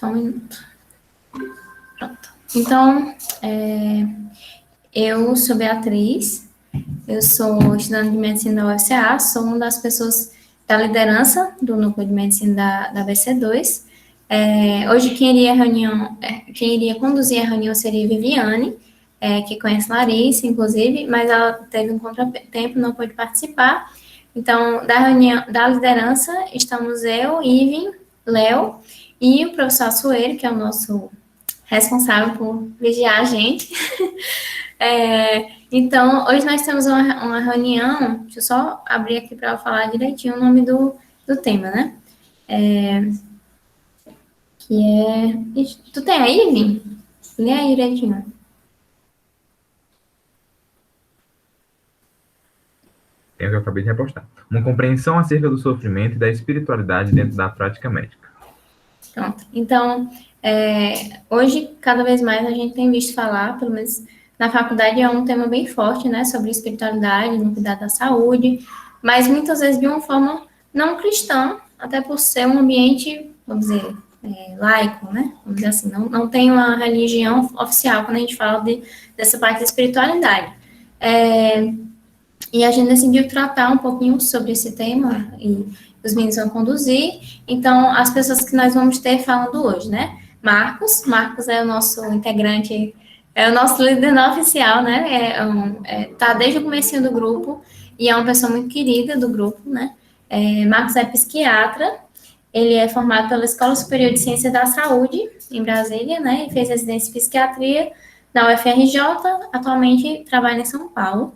Só um minuto. Pronto. Então, eu sou Beatriz, eu sou estudante de medicina da UFCA, sou uma das pessoas da liderança do núcleo de medicina da BC2. Hoje quem iria conduzir a reunião seria Viviane, que conhece Larissa, inclusive, mas ela teve um contratempo, não pôde participar. Então, da reunião da liderança, estamos eu, Iven, Léo e o professor Açoeiro, que é o nosso responsável por vigiar a gente. Então, hoje nós temos uma reunião, deixa eu só abrir aqui para eu falar direitinho o nome do tema, né? Tu tem aí, Iven? Lê aí direitinho. É o que eu acabei de repostar. Uma compreensão acerca do sofrimento e da espiritualidade dentro da prática médica. Pronto. Então, hoje, cada vez mais, a gente tem visto falar, pelo menos na faculdade, é um tema bem forte, né, sobre espiritualidade, no cuidado da saúde, mas muitas vezes de uma forma não cristã, até por ser um ambiente, vamos dizer, laico, né, vamos dizer assim, não tem uma religião oficial quando a gente fala dessa parte da espiritualidade. E a gente decidiu tratar um pouquinho sobre esse tema, e os meninos vão conduzir. Então, as pessoas que nós vamos ter falando hoje, né? Marcos é o nosso integrante, é o nosso líder não oficial, né? Tá desde o comecinho do grupo, e é uma pessoa muito querida do grupo, né? Marcos é psiquiatra, ele é formado pela Escola Superior de Ciência da Saúde, em Brasília, né? E fez residência em psiquiatria na UFRJ, atualmente trabalha em São Paulo.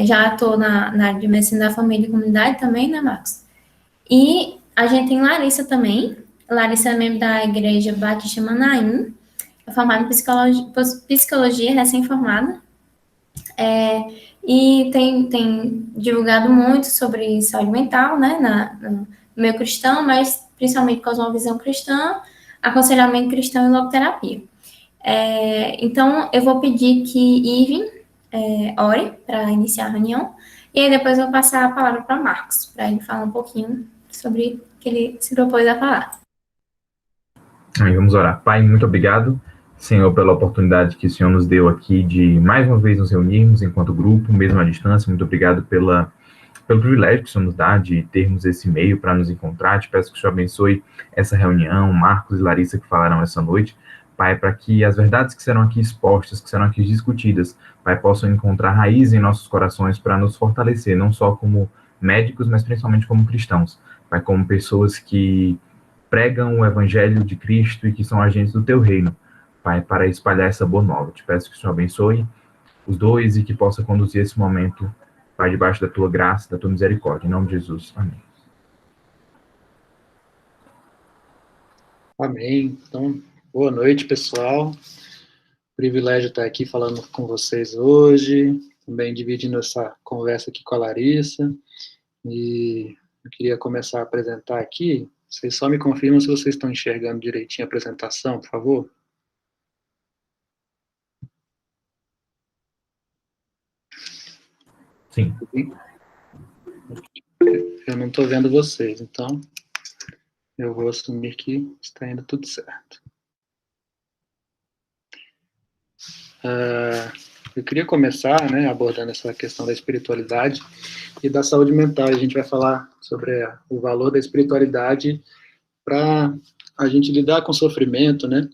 Já estou na área de medicina da família e comunidade também, né, Marcos? E a gente tem Larissa também. Larissa é membro da Igreja Batista Manaim, é formada em psicologia recém-formada. E tem divulgado muito sobre saúde mental, né, no meio cristão, mas principalmente com uma visão cristã, aconselhamento cristão e logoterapia. Então, eu vou pedir que Iven ore para iniciar a reunião, e aí depois eu vou passar a palavra para Marcos, para ele falar um pouquinho sobre o que ele se propôs a falar. Vamos orar. Pai, muito obrigado, Senhor, pela oportunidade que o Senhor nos deu aqui de mais uma vez nos reunirmos enquanto grupo, mesmo à distância. Muito obrigado pelo privilégio que o Senhor nos dá de termos esse meio para nos encontrar. Te peço que o Senhor abençoe essa reunião, Marcos e Larissa que falarão essa noite. Pai, para que as verdades que serão aqui expostas, que serão aqui discutidas, Pai, possam encontrar raiz em nossos corações para nos fortalecer, não só como médicos, mas principalmente como cristãos. Pai, como pessoas que pregam o evangelho de Cristo e que são agentes do teu reino, Pai, para espalhar essa boa nova. Te peço que o Senhor abençoe os dois e que possa conduzir esse momento, Pai, debaixo da tua graça, da tua misericórdia. Em nome de Jesus. Amém. Amém. Então, boa noite, pessoal. Privilégio estar aqui falando com vocês hoje, também dividindo essa conversa aqui com a Larissa. E eu queria começar a apresentar aqui. Vocês só me confirmam se vocês estão enxergando direitinho a apresentação, por favor. Sim. Eu não estou vendo vocês, então eu vou assumir que está indo tudo certo. Eu queria começar, né, abordando essa questão da espiritualidade e da saúde mental. A gente vai falar sobre o valor da espiritualidade para a gente lidar com o sofrimento, né,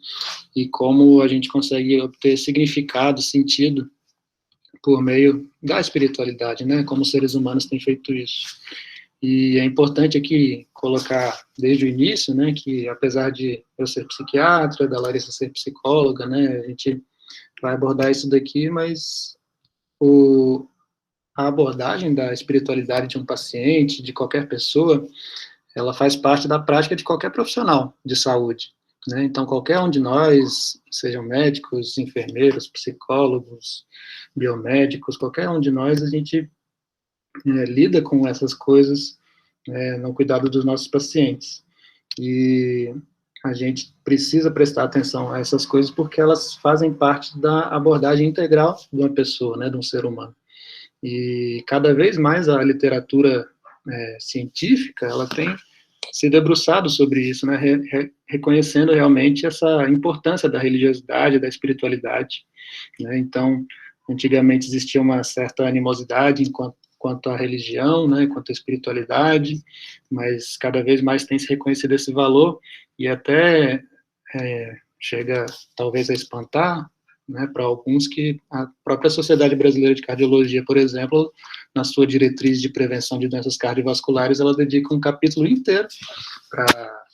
e como a gente consegue obter significado, sentido por meio da espiritualidade, né, como os seres humanos têm feito isso. E é importante aqui colocar desde o início, né, que apesar de eu ser psiquiatra, da Larissa ser psicóloga, né, a gente vai abordar isso daqui, mas a abordagem da espiritualidade de um paciente, de qualquer pessoa, ela faz parte da prática de qualquer profissional de saúde, né? Então, qualquer um de nós, sejam médicos, enfermeiros, psicólogos, biomédicos, qualquer um de nós, a gente lida com essas coisas no cuidado dos nossos pacientes. E a gente precisa prestar atenção a essas coisas porque elas fazem parte da abordagem integral de uma pessoa, né, de um ser humano. E cada vez mais a literatura científica, ela tem se debruçado sobre isso, né, reconhecendo realmente essa importância da religiosidade, da espiritualidade, né? Então, antigamente existia uma certa animosidade quanto à religião, né, quanto à espiritualidade, mas cada vez mais tem se reconhecido esse valor, e até chega talvez a espantar, né, para alguns, que a própria Sociedade Brasileira de Cardiologia, por exemplo, na sua diretriz de prevenção de doenças cardiovasculares, ela dedica um capítulo inteiro para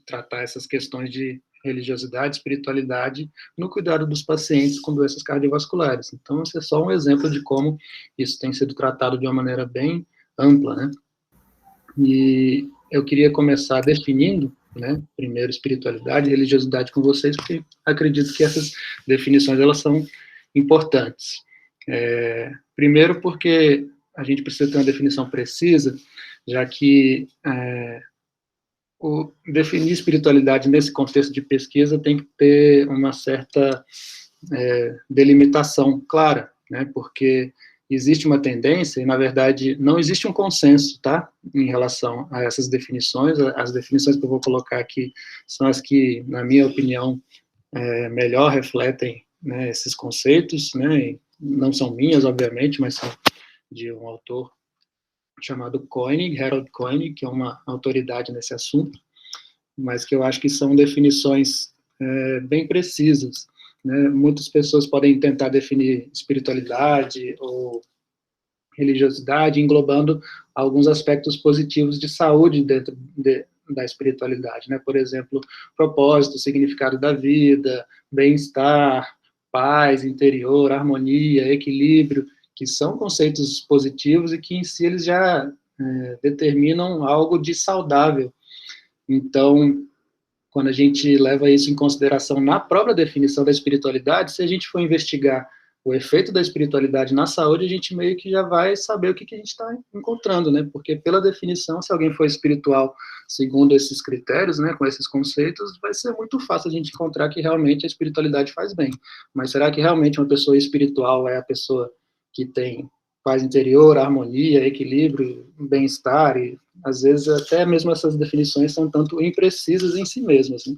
tratar essas questões de religiosidade, espiritualidade, no cuidado dos pacientes com doenças cardiovasculares. Então, esse é só um exemplo de como isso tem sido tratado de uma maneira bem ampla, né? E eu queria começar definindo, né, primeiro espiritualidade e religiosidade com vocês, porque acredito que essas definições, elas são importantes. Primeiro porque a gente precisa ter uma definição precisa, já que definir espiritualidade nesse contexto de pesquisa tem que ter uma certa delimitação clara, né, porque existe uma tendência, e na verdade não existe um consenso, tá, em relação a essas definições. As definições que eu vou colocar aqui são as que, na minha opinião, melhor refletem, né, esses conceitos, né, não são minhas, obviamente, mas são de um autor chamado Koenig, Harold Koenig, que é uma autoridade nesse assunto, mas que eu acho que são definições bem precisas, né? Muitas pessoas podem tentar definir espiritualidade ou religiosidade englobando alguns aspectos positivos de saúde dentro da espiritualidade, né? Por exemplo, propósito, significado da vida, bem-estar, paz interior, harmonia, equilíbrio, que são conceitos positivos e que em si eles já determinam algo de saudável. Então, quando a gente leva isso em consideração na própria definição da espiritualidade, se a gente for investigar o efeito da espiritualidade na saúde, a gente meio que já vai saber o que a gente está encontrando, né? Porque, pela definição, se alguém for espiritual segundo esses critérios, né, com esses conceitos, vai ser muito fácil a gente encontrar que realmente a espiritualidade faz bem. Mas será que realmente uma pessoa espiritual é a pessoa que tem paz interior, harmonia, equilíbrio, bem-estar? E às vezes até mesmo essas definições são tanto imprecisas em si mesmas, né?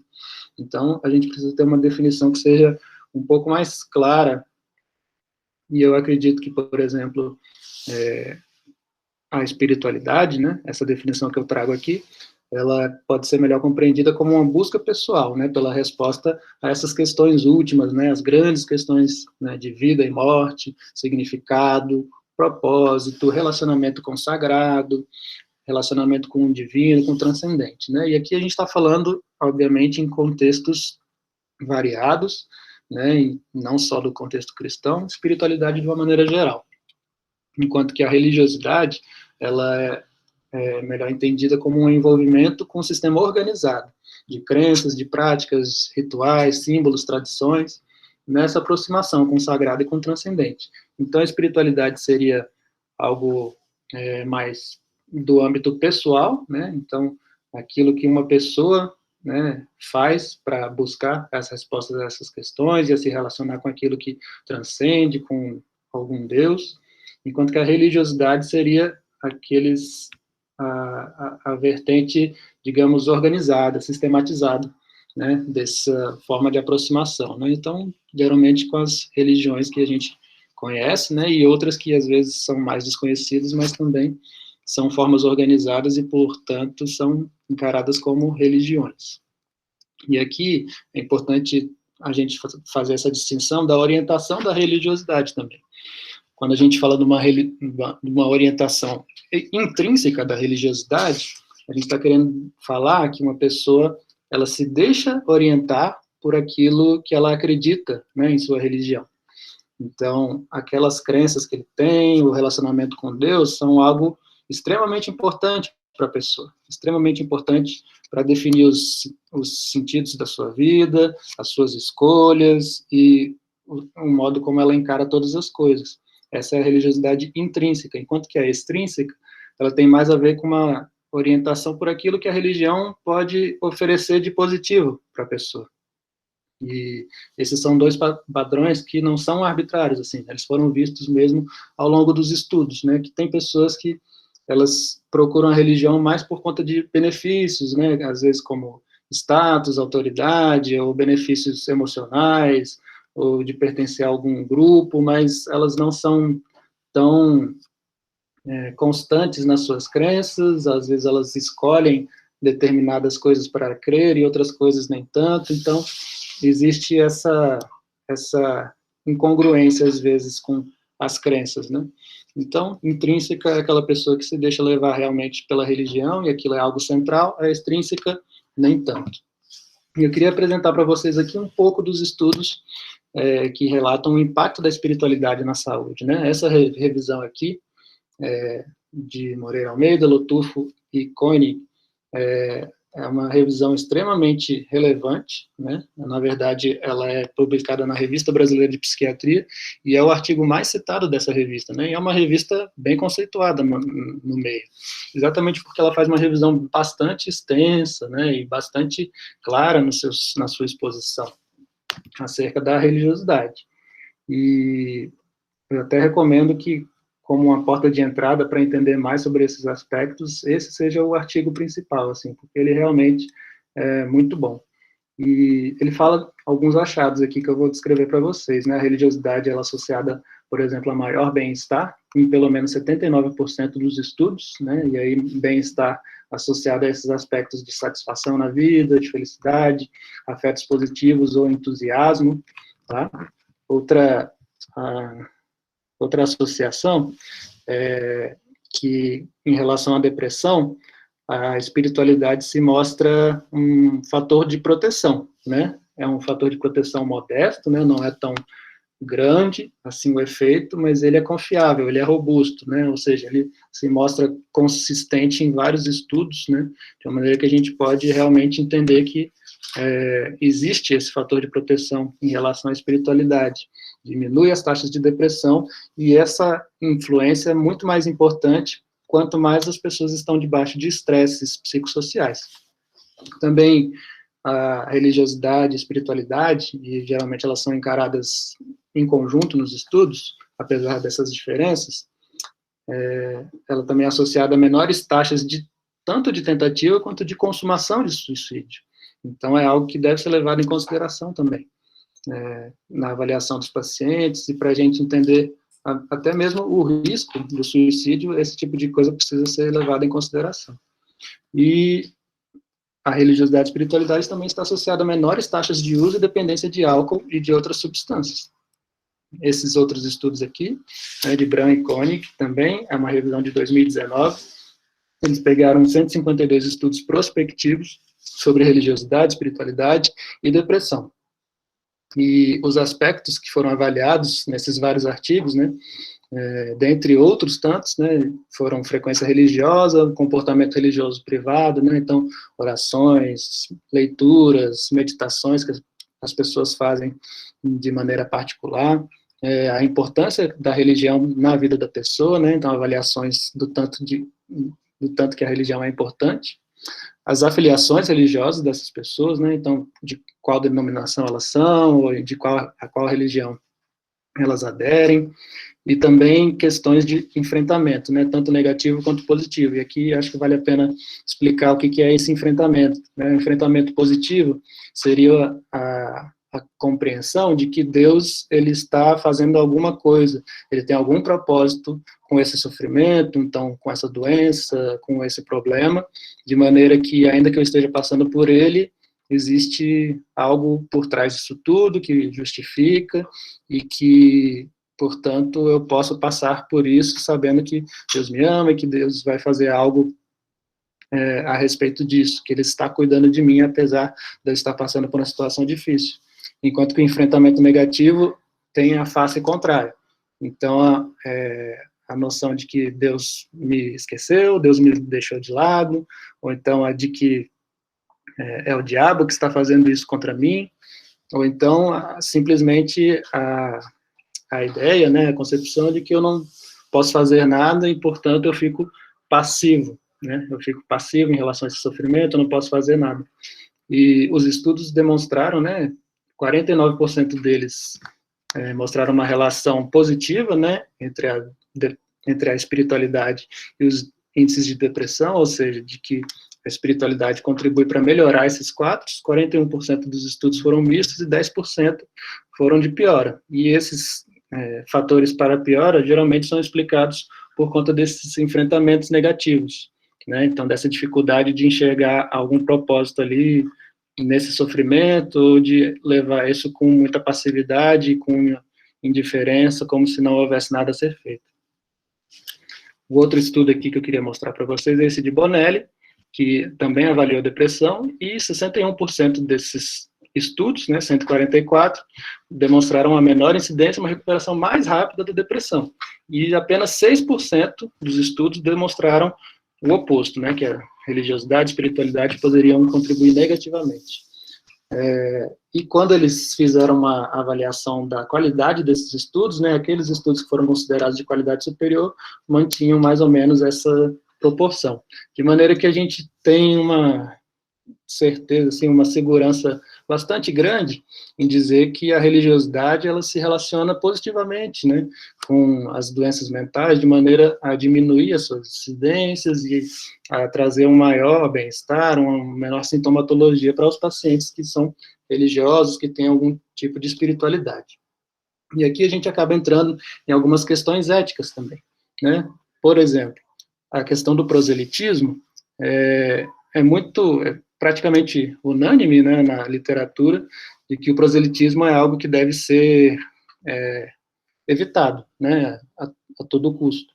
Então, a gente precisa ter uma definição que seja um pouco mais clara, e eu acredito que, por exemplo, a espiritualidade, né, essa definição que eu trago aqui, ela pode ser melhor compreendida como uma busca pessoal, né, pela resposta a essas questões últimas, né, as grandes questões, né, de vida e morte, significado, propósito, relacionamento com o sagrado, relacionamento com o divino, com o transcendente, né? E aqui a gente está falando, obviamente, em contextos variados, né? E não só do contexto cristão, espiritualidade de uma maneira geral. Enquanto que a religiosidade, ela é melhor entendida como um envolvimento com um sistema organizado, de crenças, de práticas, rituais, símbolos, tradições, nessa aproximação com o sagrado e com o transcendente. Então, a espiritualidade seria algo mais do âmbito pessoal, né? Então, aquilo que uma pessoa, né, faz para buscar as respostas a essas questões e a se relacionar com aquilo que transcende, com algum Deus, enquanto que a religiosidade seria a vertente, digamos, organizada, sistematizada, né, dessa forma de aproximação, né? Então, geralmente com as religiões que a gente conhece, né, e outras que às vezes são mais desconhecidas, mas também são formas organizadas e, portanto, são encaradas como religiões. E aqui é importante a gente fazer essa distinção da orientação da religiosidade também. Quando a gente fala de uma orientação intrínseca da religiosidade, a gente está querendo falar que uma pessoa, ela se deixa orientar por aquilo que ela acredita, né, em sua religião. Então, aquelas crenças que ele tem, o relacionamento com Deus, são algo extremamente importante para a pessoa, extremamente importante para definir os sentidos da sua vida, as suas escolhas e o modo como ela encara todas as coisas. Essa é a religiosidade intrínseca, enquanto que a extrínseca, ela tem mais a ver com uma orientação por aquilo que a religião pode oferecer de positivo para a pessoa. E esses são dois padrões que não são arbitrários, assim, eles foram vistos mesmo ao longo dos estudos, né, que tem pessoas que elas procuram a religião mais por conta de benefícios, né, às vezes como status, autoridade, ou benefícios emocionais, ou de pertencer a algum grupo, mas elas não são tão constantes nas suas crenças, às vezes elas escolhem determinadas coisas para crer e outras coisas nem tanto, então existe essa incongruência, às vezes, com as crenças, né? Então, intrínseca é aquela pessoa que se deixa levar realmente pela religião, e aquilo é algo central, a extrínseca, nem tanto. E eu queria apresentar para vocês aqui um pouco dos estudos que relatam o impacto da espiritualidade na saúde, né? Essa revisão aqui, de Moreira Almeida, Lotufo e Koenig, é uma revisão extremamente relevante, né? Na verdade, ela é publicada na Revista Brasileira de Psiquiatria, e é o artigo mais citado dessa revista, né? E é uma revista bem conceituada no meio, exatamente porque ela faz uma revisão bastante extensa, né? E bastante clara na sua exposição acerca da religiosidade. E eu até recomendo que, como uma porta de entrada para entender mais sobre esses aspectos, esse seja o artigo principal, assim, porque ele realmente é muito bom. E ele fala alguns achados aqui que eu vou descrever para vocês, né? A religiosidade, ela é associada, por exemplo, a maior bem-estar, em pelo menos 79% dos estudos, né? E aí, bem-estar associado a esses aspectos de satisfação na vida, de felicidade, afetos positivos ou entusiasmo, tá? Outra associação que, em relação à depressão, a espiritualidade se mostra um fator de proteção, né? É um fator de proteção modesto, né? Não é tão grande, assim, o efeito, mas ele é confiável, ele é robusto, né? Ou seja, ele se mostra consistente em vários estudos, né? De uma maneira que a gente pode realmente entender que existe esse fator de proteção em relação à espiritualidade. Diminui as taxas de depressão, e essa influência é muito mais importante quanto mais as pessoas estão debaixo de estresses psicossociais. Também a religiosidade e a espiritualidade, e geralmente elas são encaradas em conjunto nos estudos, apesar dessas diferenças, ela também é associada a menores taxas tanto de tentativa quanto de consumação de suicídio. Então, é algo que deve ser levado em consideração também, na avaliação dos pacientes, e para a gente entender até mesmo o risco do suicídio, esse tipo de coisa precisa ser levado em consideração. E a religiosidade e a espiritualidade também está associada a menores taxas de uso e dependência de álcool e de outras substâncias. Esses outros estudos aqui, de Brown e Koenig, também é uma revisão de 2019, eles pegaram 152 estudos prospectivos sobre religiosidade, espiritualidade e depressão. E os aspectos que foram avaliados nesses vários artigos, né, dentre outros tantos, né, foram frequência religiosa, comportamento religioso privado, né, então orações, leituras, meditações que as pessoas fazem de maneira particular, a importância da religião na vida da pessoa, né, então avaliações do tanto que a religião é importante, as afiliações religiosas dessas pessoas, né, então de qual denominação elas são, ou a qual religião elas aderem, e também questões de enfrentamento, né, tanto negativo quanto positivo. E aqui acho que vale a pena explicar o que é esse enfrentamento, né? O enfrentamento positivo seria a compreensão de que Deus, ele está fazendo alguma coisa, ele tem algum propósito com esse sofrimento, então, com essa doença, com esse problema, de maneira que, ainda que eu esteja passando por ele, existe algo por trás disso tudo que justifica e que, portanto, eu posso passar por isso sabendo que Deus me ama e que Deus vai fazer algo a respeito disso, que Ele está cuidando de mim, apesar de eu estar passando por uma situação difícil. Enquanto que o enfrentamento negativo tem a face contrária. Então, a noção de que Deus me esqueceu, Deus me deixou de lado, ou então a de que é o diabo que está fazendo isso contra mim, ou então simplesmente a ideia, né, a concepção de que eu não posso fazer nada e, portanto, eu fico passivo, né, eu fico passivo em relação a esse sofrimento, eu não posso fazer nada. E os estudos demonstraram, né, 49% deles mostraram uma relação positiva, né, entre a espiritualidade índices de depressão, ou seja, de que a espiritualidade contribui para melhorar esses quatro, 41% dos estudos foram mistos e 10% foram de piora. E esses fatores para piora geralmente são explicados por conta desses enfrentamentos negativos, né? Então, dessa dificuldade de enxergar algum propósito ali nesse sofrimento, ou de levar isso com muita passividade, com indiferença, como se não houvesse nada a ser feito. O outro estudo aqui que eu queria mostrar para vocês é esse de Bonelli, que também avaliou depressão, e 61% desses estudos, né, 144, demonstraram uma menor incidência, uma recuperação mais rápida da depressão. E apenas 6% dos estudos demonstraram o oposto, né, que a religiosidade e espiritualidade poderiam contribuir negativamente. E quando eles fizeram uma avaliação da qualidade desses estudos, né, aqueles estudos que foram considerados de qualidade superior mantinham mais ou menos essa proporção. De maneira que a gente tem uma certeza, assim, uma segurança bastante grande em dizer que a religiosidade ela se relaciona positivamente, né, com as doenças mentais, de maneira a diminuir as suas incidências e a trazer um maior bem-estar, uma menor sintomatologia para os pacientes que são religiosos, que têm algum tipo de espiritualidade. E aqui a gente acaba entrando em algumas questões éticas também, né? Por exemplo, a questão do proselitismo é praticamente unânime, né, na literatura, de que o proselitismo é algo que deve ser evitado, né, a todo custo,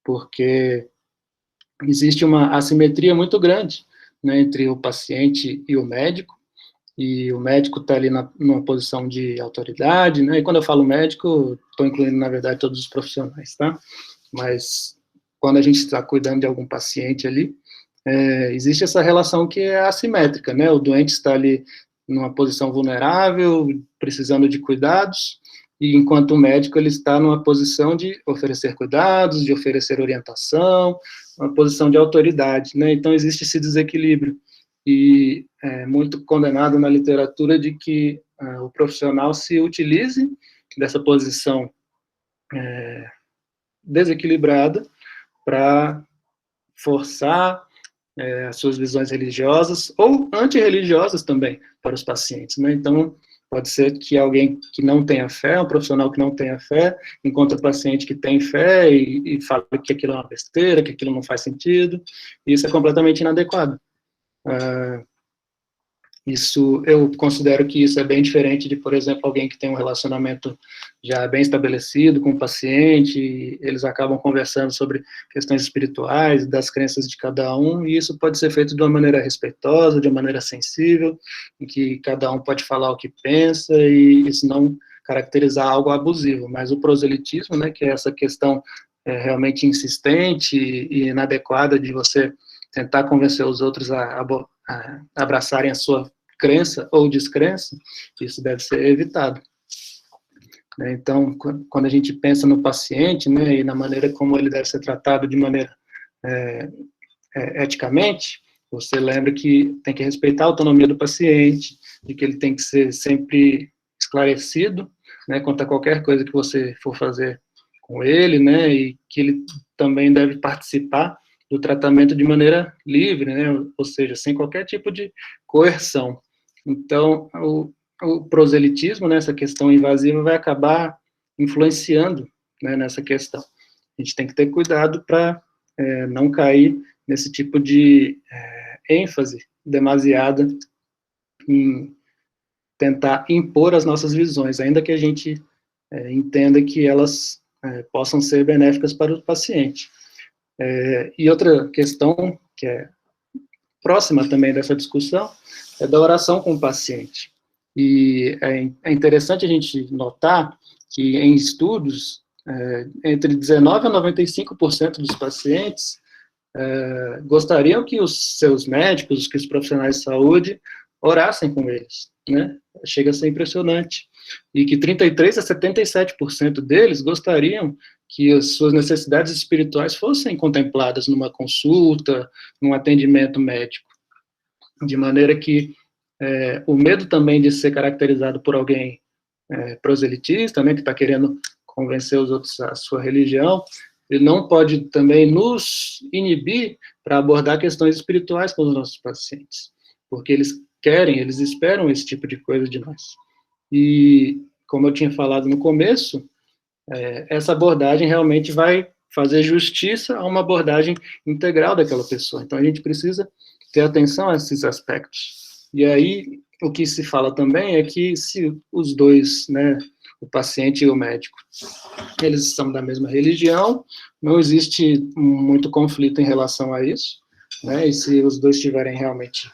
porque existe uma assimetria muito grande, né, entre o paciente e o médico está ali numa posição de autoridade, né, e quando eu falo médico, estou incluindo, na verdade, todos os profissionais, tá? Mas quando a gente está cuidando de algum paciente ali, existe essa relação que é assimétrica, né? O doente está ali numa posição vulnerável, precisando de cuidados, e enquanto o médico ele está numa posição de oferecer cuidados, de oferecer orientação, uma posição de autoridade, né? Então existe esse desequilíbrio, e é muito condenado na literatura de que o profissional se utilize dessa posição desequilibrada para forçar as suas visões religiosas ou antirreligiosas também para os pacientes, né? Então, pode ser que alguém que não tenha fé, um profissional que não tenha fé, encontre um paciente que tem fé e fala que aquilo é uma besteira, que aquilo não faz sentido, e isso é completamente inadequado. Eu considero que isso é bem diferente de, por exemplo, alguém que tem um relacionamento já bem estabelecido com o paciente, e eles acabam conversando sobre questões espirituais, das crenças de cada um, e isso pode ser feito de uma maneira respeitosa, de uma maneira sensível, em que cada um pode falar o que pensa, e isso não caracterizar algo abusivo. Mas o proselitismo, né, que é essa questão realmente insistente e inadequada de você tentar convencer os outros a abraçarem a sua crença ou descrença, isso deve ser evitado. Então, quando a gente pensa no paciente, né, e na maneira como ele deve ser tratado de maneira eticamente, você lembra que tem que respeitar a autonomia do paciente, de que ele tem que ser sempre esclarecido, né, quanto a qualquer coisa que você for fazer com ele, né, e que ele também deve participar do tratamento de maneira livre, né, ou seja, sem qualquer tipo de coerção. Então, o proselitismo, né, essa questão invasiva, vai acabar influenciando, né, nessa questão. A gente tem que ter cuidado para não cair nesse tipo de ênfase demasiada em tentar impor as nossas visões, ainda que a gente entenda que elas possam ser benéficas para o paciente. E outra questão que é próxima também dessa discussão é da oração com o paciente. E é interessante a gente notar que em estudos, entre 19% a 95% dos pacientes gostariam que os seus médicos, que os profissionais de saúde orassem com eles, né? Chega a ser impressionante. E que 33% a 77% deles gostariam que as suas necessidades espirituais fossem contempladas numa consulta, num atendimento médico. De maneira que o medo também de ser caracterizado por alguém proselitista, né, que está querendo convencer os outros à sua religião, ele não pode também nos inibir para abordar questões espirituais com os nossos pacientes, porque eles querem, eles esperam esse tipo de coisa de nós. E, como eu tinha falado no começo, essa abordagem realmente vai fazer justiça a uma abordagem integral daquela pessoa. Então, a gente precisa ter atenção a esses aspectos. E aí, o que se fala também é que se os dois, né, o paciente e o médico, eles são da mesma religião, não existe muito conflito em relação a isso, né, e se os dois estiverem realmente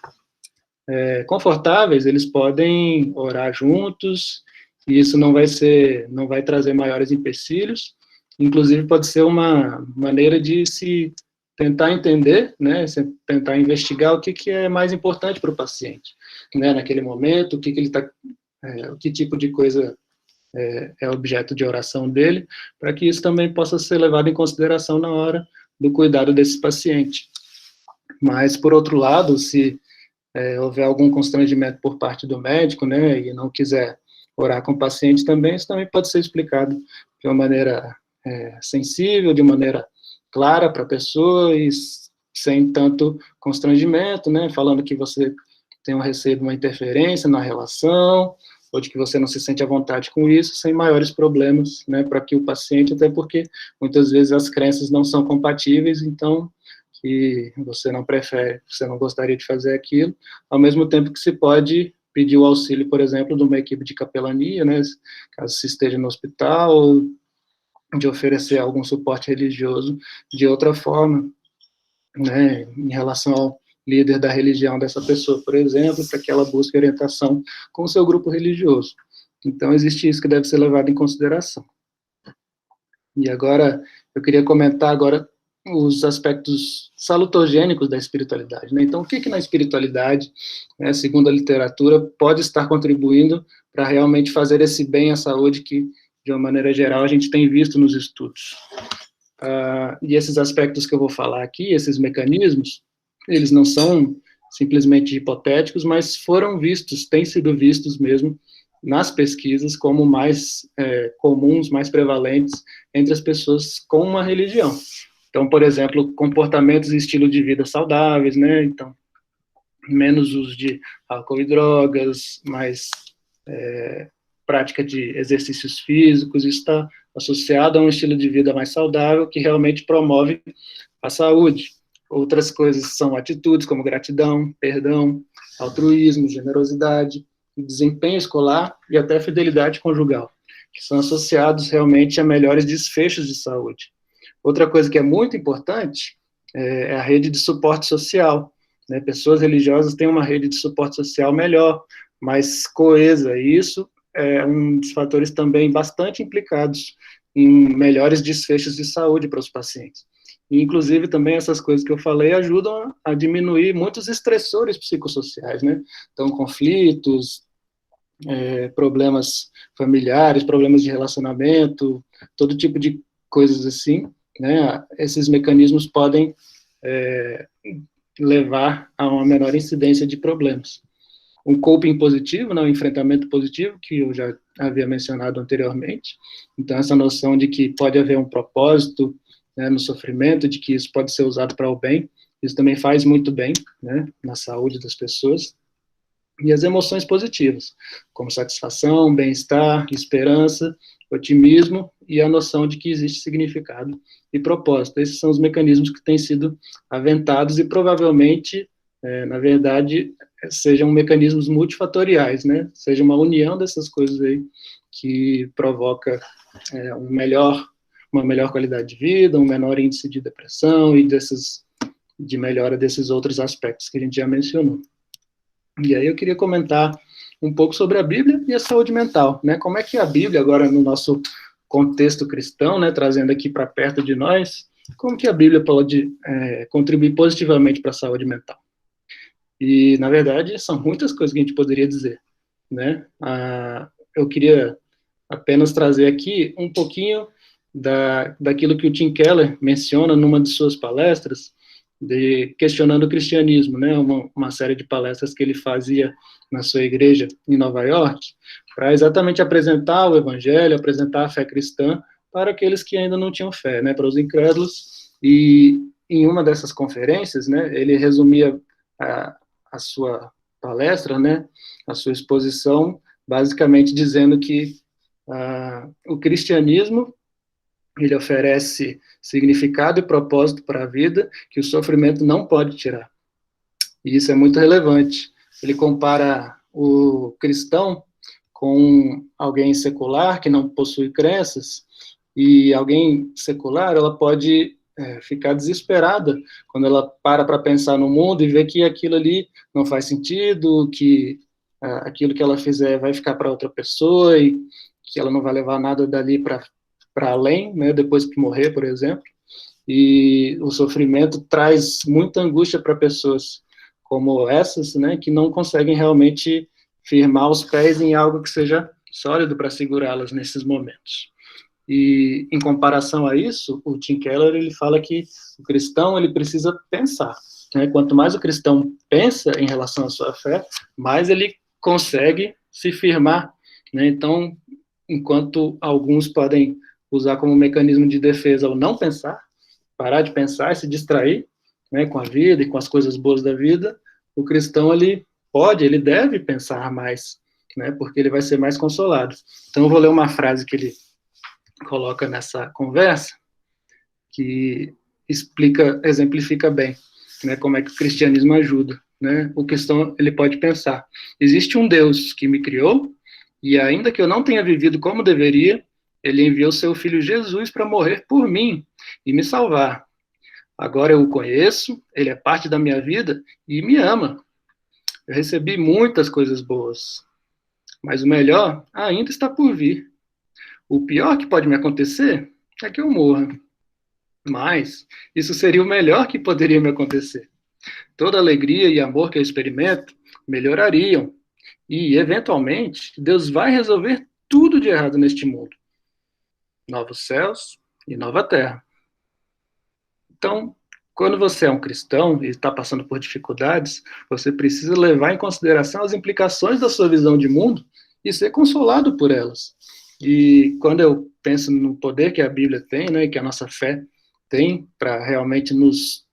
confortáveis, eles podem orar juntos, e isso não vai trazer maiores empecilhos, inclusive pode ser uma maneira de se tentar entender, né, tentar investigar o que é mais importante para o paciente, né, naquele momento, que tipo de coisa é objeto de oração dele, para que isso também possa ser levado em consideração na hora do cuidado desse paciente. Mas, por outro lado, se houver algum constrangimento por parte do médico, né, e não quiser orar com o paciente também, isso também pode ser explicado de uma maneira sensível, de maneira clara para a pessoa e sem tanto constrangimento, né, falando que você tem um receio de uma interferência na relação, ou de que você não se sente à vontade com isso, sem maiores problemas, né, para que o paciente, até porque muitas vezes as crenças não são compatíveis, então que você não prefere, você não gostaria de fazer aquilo, ao mesmo tempo que se pode pedir o auxílio, por exemplo, de uma equipe de capelania, né, caso se esteja no hospital, ou de oferecer algum suporte religioso de outra forma, né, em relação ao líder da religião dessa pessoa, por exemplo, para que ela busque orientação com o seu grupo religioso. Então, existe isso que deve ser levado em consideração. E agora, eu queria comentar agora os aspectos salutogênicos da espiritualidade, né? Então, o que na espiritualidade, né, segundo a literatura, pode estar contribuindo para realmente fazer esse bem à saúde que, de uma maneira geral, a gente tem visto nos estudos. E esses aspectos que eu vou falar aqui, esses mecanismos, eles não são simplesmente hipotéticos, mas foram vistos, têm sido vistos mesmo nas pesquisas como mais comuns, mais prevalentes entre as pessoas com uma religião. Então, por exemplo, comportamentos e estilo de vida saudáveis, né? Então, menos uso de álcool e drogas, mais prática de exercícios físicos, isso está associado a um estilo de vida mais saudável que realmente promove a saúde. Outras coisas são atitudes como gratidão, perdão, altruísmo, generosidade, desempenho escolar e até fidelidade conjugal, que são associados realmente a melhores desfechos de saúde. Outra coisa que é muito importante é a rede de suporte social, né? Pessoas religiosas têm uma rede de suporte social melhor, mais coesa, e isso é um dos fatores também bastante implicados em melhores desfechos de saúde para os pacientes. E, inclusive, também essas coisas que eu falei ajudam a diminuir muitos estressores psicossociais, né? Então, conflitos, problemas familiares, problemas de relacionamento, todo tipo de coisas assim, né? Esses mecanismos podem levar a uma menor incidência de problemas. Um coping positivo, né, um enfrentamento positivo, que eu já havia mencionado anteriormente. Então, essa noção de que pode haver um propósito, né, no sofrimento, de que isso pode ser usado para o bem, isso também faz muito bem, né, na saúde das pessoas. E as emoções positivas, como satisfação, bem-estar, esperança, otimismo e a noção de que existe significado e propósito. Esses são os mecanismos que têm sido aventados e provavelmente, na verdade, sejam mecanismos multifatoriais, né? Seja uma união dessas coisas aí que provoca uma melhor qualidade de vida, um menor índice de depressão e de melhora desses outros aspectos que a gente já mencionou. E aí eu queria comentar um pouco sobre a Bíblia e a saúde mental, né? Como é que a Bíblia, agora no nosso contexto cristão, né, trazendo aqui para perto de nós, como que a Bíblia pode contribuir positivamente para a saúde mental? E, na verdade, são muitas coisas que a gente poderia dizer, né? Eu queria apenas trazer aqui um pouquinho daquilo que o Tim Keller menciona numa de suas palestras, questionando o cristianismo, né? Uma série de palestras que ele fazia na sua igreja em Nova York, para exatamente apresentar o evangelho, apresentar a fé cristã para aqueles que ainda não tinham fé, né, para os incrédulos. E em uma dessas conferências, né, ele resumia a sua palestra, né, a sua exposição, basicamente dizendo que o cristianismo, ele oferece significado e propósito para a vida que o sofrimento não pode tirar. E isso é muito relevante. Ele compara o cristão com alguém secular que não possui crenças, e alguém secular, ela pode ficar desesperada quando ela para pensar no mundo e vê que aquilo ali não faz sentido, que aquilo que ela fizer vai ficar para outra pessoa e que ela não vai levar nada dali para além, né, depois que morrer, por exemplo. E o sofrimento traz muita angústia para pessoas como essas, né, que não conseguem realmente firmar os pés em algo que seja sólido para segurá-las nesses momentos. E, em comparação a isso, o Tim Keller, ele fala que o cristão, ele precisa pensar, né? Quanto mais o cristão pensa em relação à sua fé, mais ele consegue se firmar, né? Então, enquanto alguns podem usar como mecanismo de defesa o não pensar, parar de pensar e se distrair, né, com a vida e com as coisas boas da vida, o cristão, ele deve pensar mais, né, porque ele vai ser mais consolado. Então, eu vou ler uma frase que ele coloca nessa conversa, que exemplifica bem, né, como é que o cristianismo ajuda, né? O cristão, ele pode pensar: existe um Deus que me criou, e ainda que eu não tenha vivido como deveria, ele enviou seu filho Jesus para morrer por mim e me salvar. Agora eu o conheço, ele é parte da minha vida e me ama. Eu recebi muitas coisas boas, mas o melhor ainda está por vir. O pior que pode me acontecer é que eu morra. Mas isso seria o melhor que poderia me acontecer. Toda alegria e amor que eu experimento melhorariam. E, eventualmente, Deus vai resolver tudo de errado neste mundo. Novos céus e nova terra. Então, quando você é um cristão e está passando por dificuldades, você precisa levar em consideração as implicações da sua visão de mundo e ser consolado por elas. E quando eu penso no poder que a Bíblia tem, né, que a nossa fé tem para realmente nos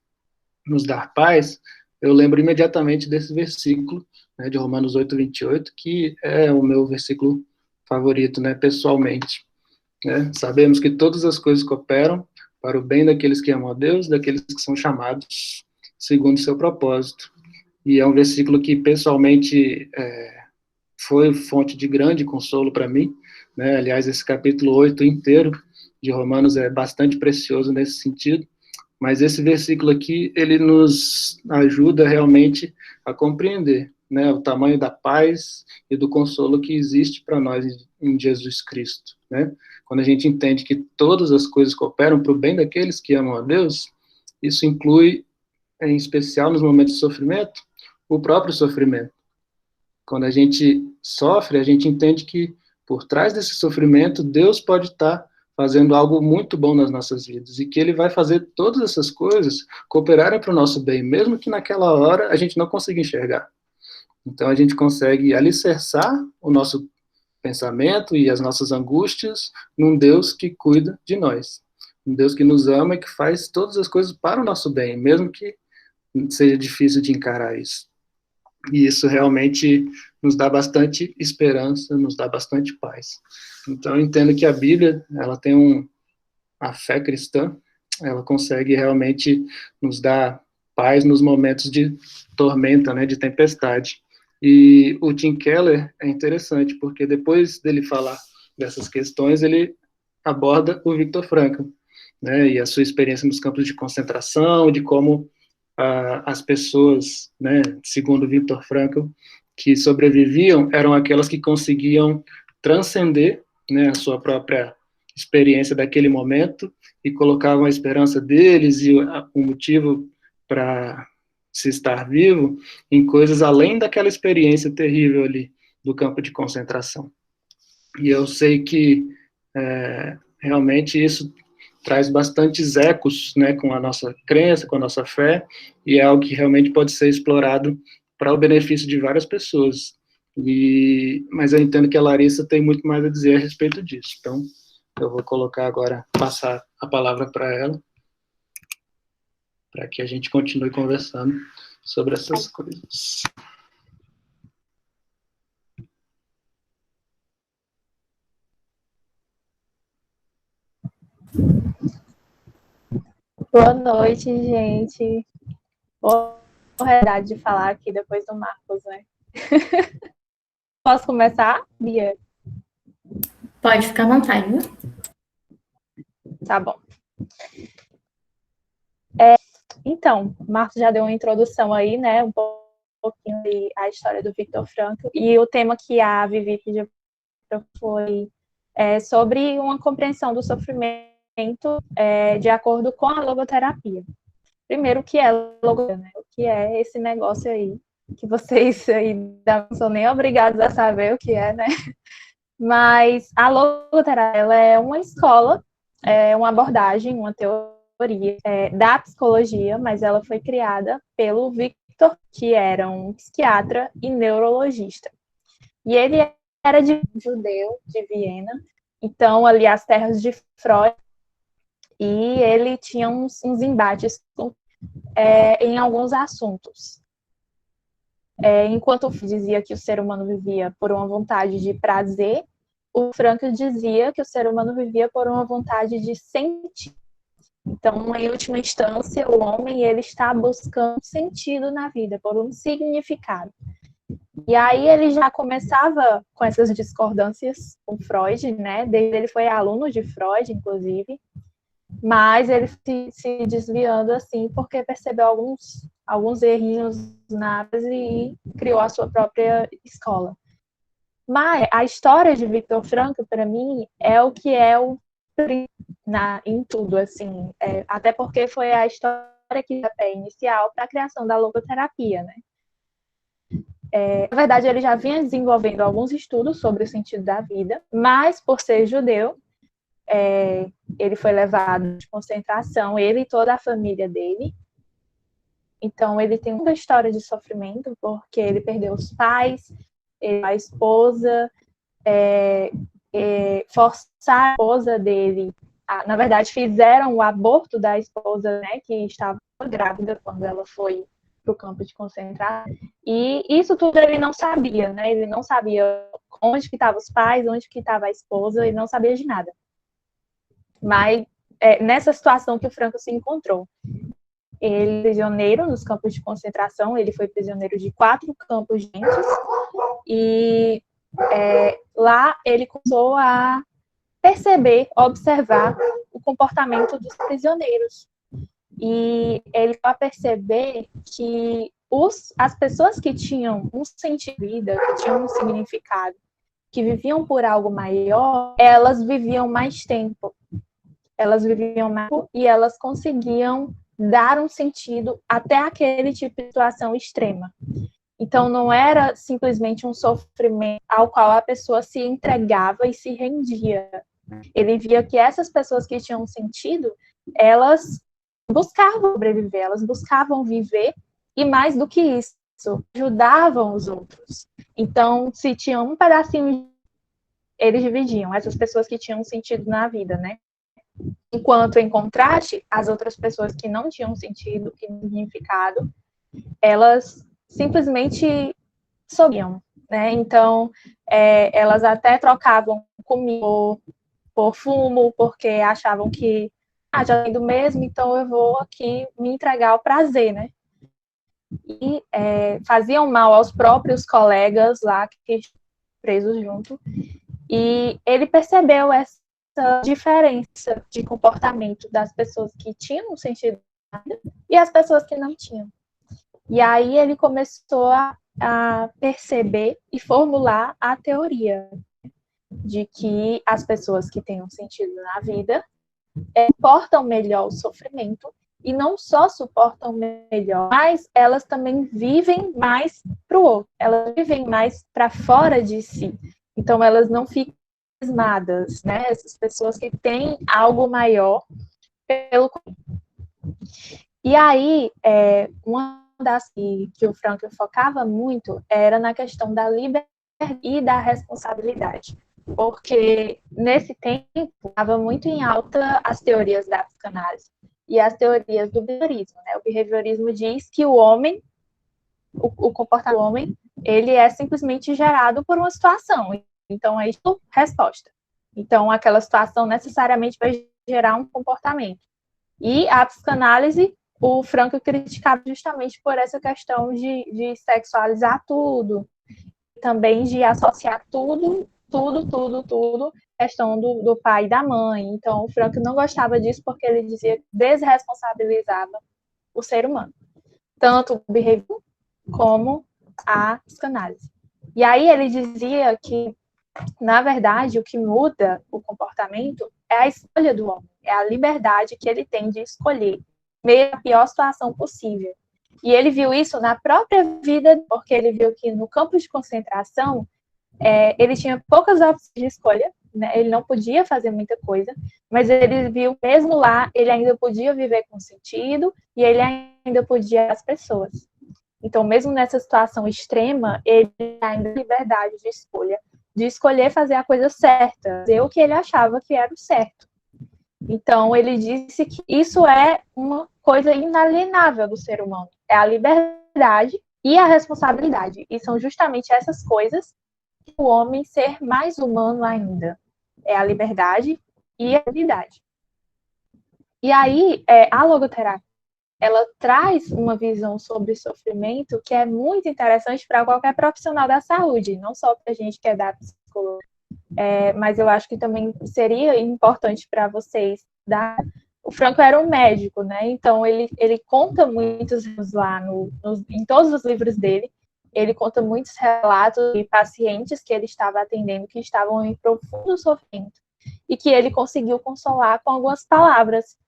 dar paz, eu lembro imediatamente desse versículo, né, de Romanos 8:28, que é o meu versículo favorito, né, pessoalmente. Né? Sabemos que todas as coisas cooperam para o bem daqueles que amam a Deus, daqueles que são chamados segundo o seu propósito. E é um versículo que, pessoalmente, foi fonte de grande consolo para mim, né? Aliás, esse capítulo 8 inteiro de Romanos é bastante precioso nesse sentido, mas esse versículo aqui, ele nos ajuda realmente a compreender, né, o tamanho da paz e do consolo que existe para nós em Jesus Cristo, né? Quando a gente entende que todas as coisas cooperam para o bem daqueles que amam a Deus, isso inclui, em especial nos momentos de sofrimento, o próprio sofrimento. Quando a gente sofre, a gente entende que por trás desse sofrimento, Deus pode estar fazendo algo muito bom nas nossas vidas, e que ele vai fazer todas essas coisas cooperarem para o nosso bem, mesmo que naquela hora a gente não consiga enxergar. Então a gente consegue alicerçar o nosso pensamento e as nossas angústias num Deus que cuida de nós, um Deus que nos ama e que faz todas as coisas para o nosso bem, mesmo que seja difícil de encarar isso. E isso realmente nos dá bastante esperança, nos dá bastante paz. Então, eu entendo que a Bíblia, ela tem a fé cristã, ela consegue realmente nos dar paz nos momentos de tormenta, né, de tempestade. E o Tim Keller é interessante, porque depois dele falar dessas questões, ele aborda o Viktor Frankl, né, e a sua experiência nos campos de concentração, de como as pessoas, né, segundo Viktor Frankl, que sobreviviam, eram aquelas que conseguiam transcender, né, a sua própria experiência daquele momento e colocavam a esperança deles e o motivo para se estar vivo em coisas além daquela experiência terrível ali do campo de concentração. E eu sei que realmente isso traz bastantes ecos, né, com a nossa crença, com a nossa fé, e é algo que realmente pode ser explorado para o benefício de várias pessoas. Mas eu entendo que a Larissa tem muito mais a dizer a respeito disso. Então, eu vou colocar agora, passar a palavra para ela, para que a gente continue conversando sobre essas coisas. Boa noite, gente. Boa oportunidade de falar aqui depois do Marcos, né? Posso começar, Bia? Pode ficar à vontade, viu? Tá bom. Então, o Marcos já deu uma introdução aí, né? Um pouquinho a história do Viktor Frankl. E o tema que a Vivi pediu foi sobre uma compreensão do sofrimento de acordo com a logoterapia. Primeiro, o que é logoterapia, né? O que é esse negócio aí, que vocês aí não são nem obrigados a saber o que é, né? Mas a logoterapia, ela é uma escola, uma abordagem, uma teoria da psicologia, mas ela foi criada pelo Viktor, que era um psiquiatra e neurologista. E ele era de judeu, de Viena, então ali as terras de Freud, e ele tinha uns embates em alguns assuntos. Enquanto o dizia que o ser humano vivia por uma vontade de prazer, o Frankl dizia que o ser humano vivia por uma vontade de sentir. Então, em última instância, o homem ele está buscando sentido na vida, por um significado. E aí ele já começava com essas discordâncias com Freud, né? Desde ele foi aluno de Freud, inclusive, mas ele se desviando assim porque percebeu alguns errinhos na base e criou a sua própria escola. Mas a história de Viktor Frankl, para mim, é o que é em tudo, assim, até porque foi a história que deu pé inicial para a criação da logoterapia, né? Na verdade, ele já vinha desenvolvendo alguns estudos sobre o sentido da vida, mas por ser judeu, ele foi levado de concentração, ele e toda a família dele. Então, ele tem muita história de sofrimento, porque ele perdeu os pais, a esposa, forçar a esposa dele. Na verdade, fizeram o aborto da esposa, né, que estava grávida quando ela foi para o campo de concentração. E isso tudo ele não sabia, né? Ele não sabia onde que estavam os pais, onde que estava a esposa, ele não sabia de nada. Mas nessa situação que o Frankl se encontrou. Ele prisioneiro nos campos de concentração, ele foi prisioneiro de 4 campos diferentes, e lá ele começou a perceber, observar o comportamento dos prisioneiros. E ele vai perceber que as pessoas que tinham um sentido de vida, que tinham um significado, que viviam por algo maior, elas viviam mais tempo. Elas viviam mais e elas conseguiam dar um sentido até aquele tipo de situação extrema. Então, não era simplesmente um sofrimento ao qual a pessoa se entregava e se rendia. Ele via que essas pessoas que tinham sentido, elas buscavam sobreviver, elas buscavam viver, e mais do que isso, ajudavam os outros. Então, se tinha um pedacinho, eles dividiam, essas pessoas que tinham sentido na vida, né? Enquanto, em contraste, as outras pessoas que não tinham sentido e significado, elas simplesmente sobriam, né? Então, elas até trocavam comida por fumo, porque achavam que já indo mesmo, então eu vou aqui me entregar ao prazer, né? E faziam mal aos próprios colegas lá que estavam presos junto. E ele percebeu essa diferença de comportamento das pessoas que tinham sentido e as pessoas que não tinham. E aí ele começou a perceber e formular a teoria de que as pessoas que têm um sentido na vida suportam melhor o sofrimento, e não só suportam melhor, mas elas também vivem mais para o outro, elas vivem mais para fora de si. Então elas não ficam mesmadas, né? Essas pessoas que têm algo maior pelo. E aí, uma das que o Frankl focava muito era na questão da liberdade e da responsabilidade. porque nesse tempo estava muito em alta as teorias da psicanálise e as teorias do behaviorismo, né? O behaviorismo diz que o homem, o comportamento do homem, ele é simplesmente gerado por uma situação. Então, é isso, resposta. Então, aquela situação necessariamente vai gerar um comportamento. E a psicanálise, o Frankl criticava justamente por essa questão de sexualizar tudo, também de associar tudo, questão do pai e da mãe. Então, o Frankl não gostava disso porque ele dizia que desresponsabilizava o ser humano, tanto o behaviorismo como a psicanálise. E aí ele dizia que, na verdade, o que muda o comportamento é a escolha do homem, é a liberdade que ele tem de escolher, mesmo a pior situação possível. E ele viu isso na própria vida, porque ele viu que no campo de concentração, ele tinha poucas opções de escolha, né? Ele não podia fazer muita coisa, mas ele viu, mesmo lá, ele ainda podia viver com sentido e ele ainda podia as pessoas. Então, mesmo nessa situação extrema, ele ainda tem liberdade de escolher fazer a coisa certa, fazer o que ele achava que era o certo. Então, ele disse que isso é uma coisa inalienável do ser humano, é a liberdade e a responsabilidade, e são justamente essas coisas que o homem ser mais humano ainda, é a liberdade e a habilidade. E aí, a logoterapia, ela traz uma visão sobre sofrimento que é muito interessante para qualquer profissional da saúde, não só para a gente que é da psicologia, mas eu acho que também seria importante para vocês. O Frankl era um médico, né? Então ele conta muitos lá em todos os livros dele, ele conta muitos relatos de pacientes que ele estava atendendo que estavam em profundo sofrimento e que ele conseguiu consolar com algumas palavras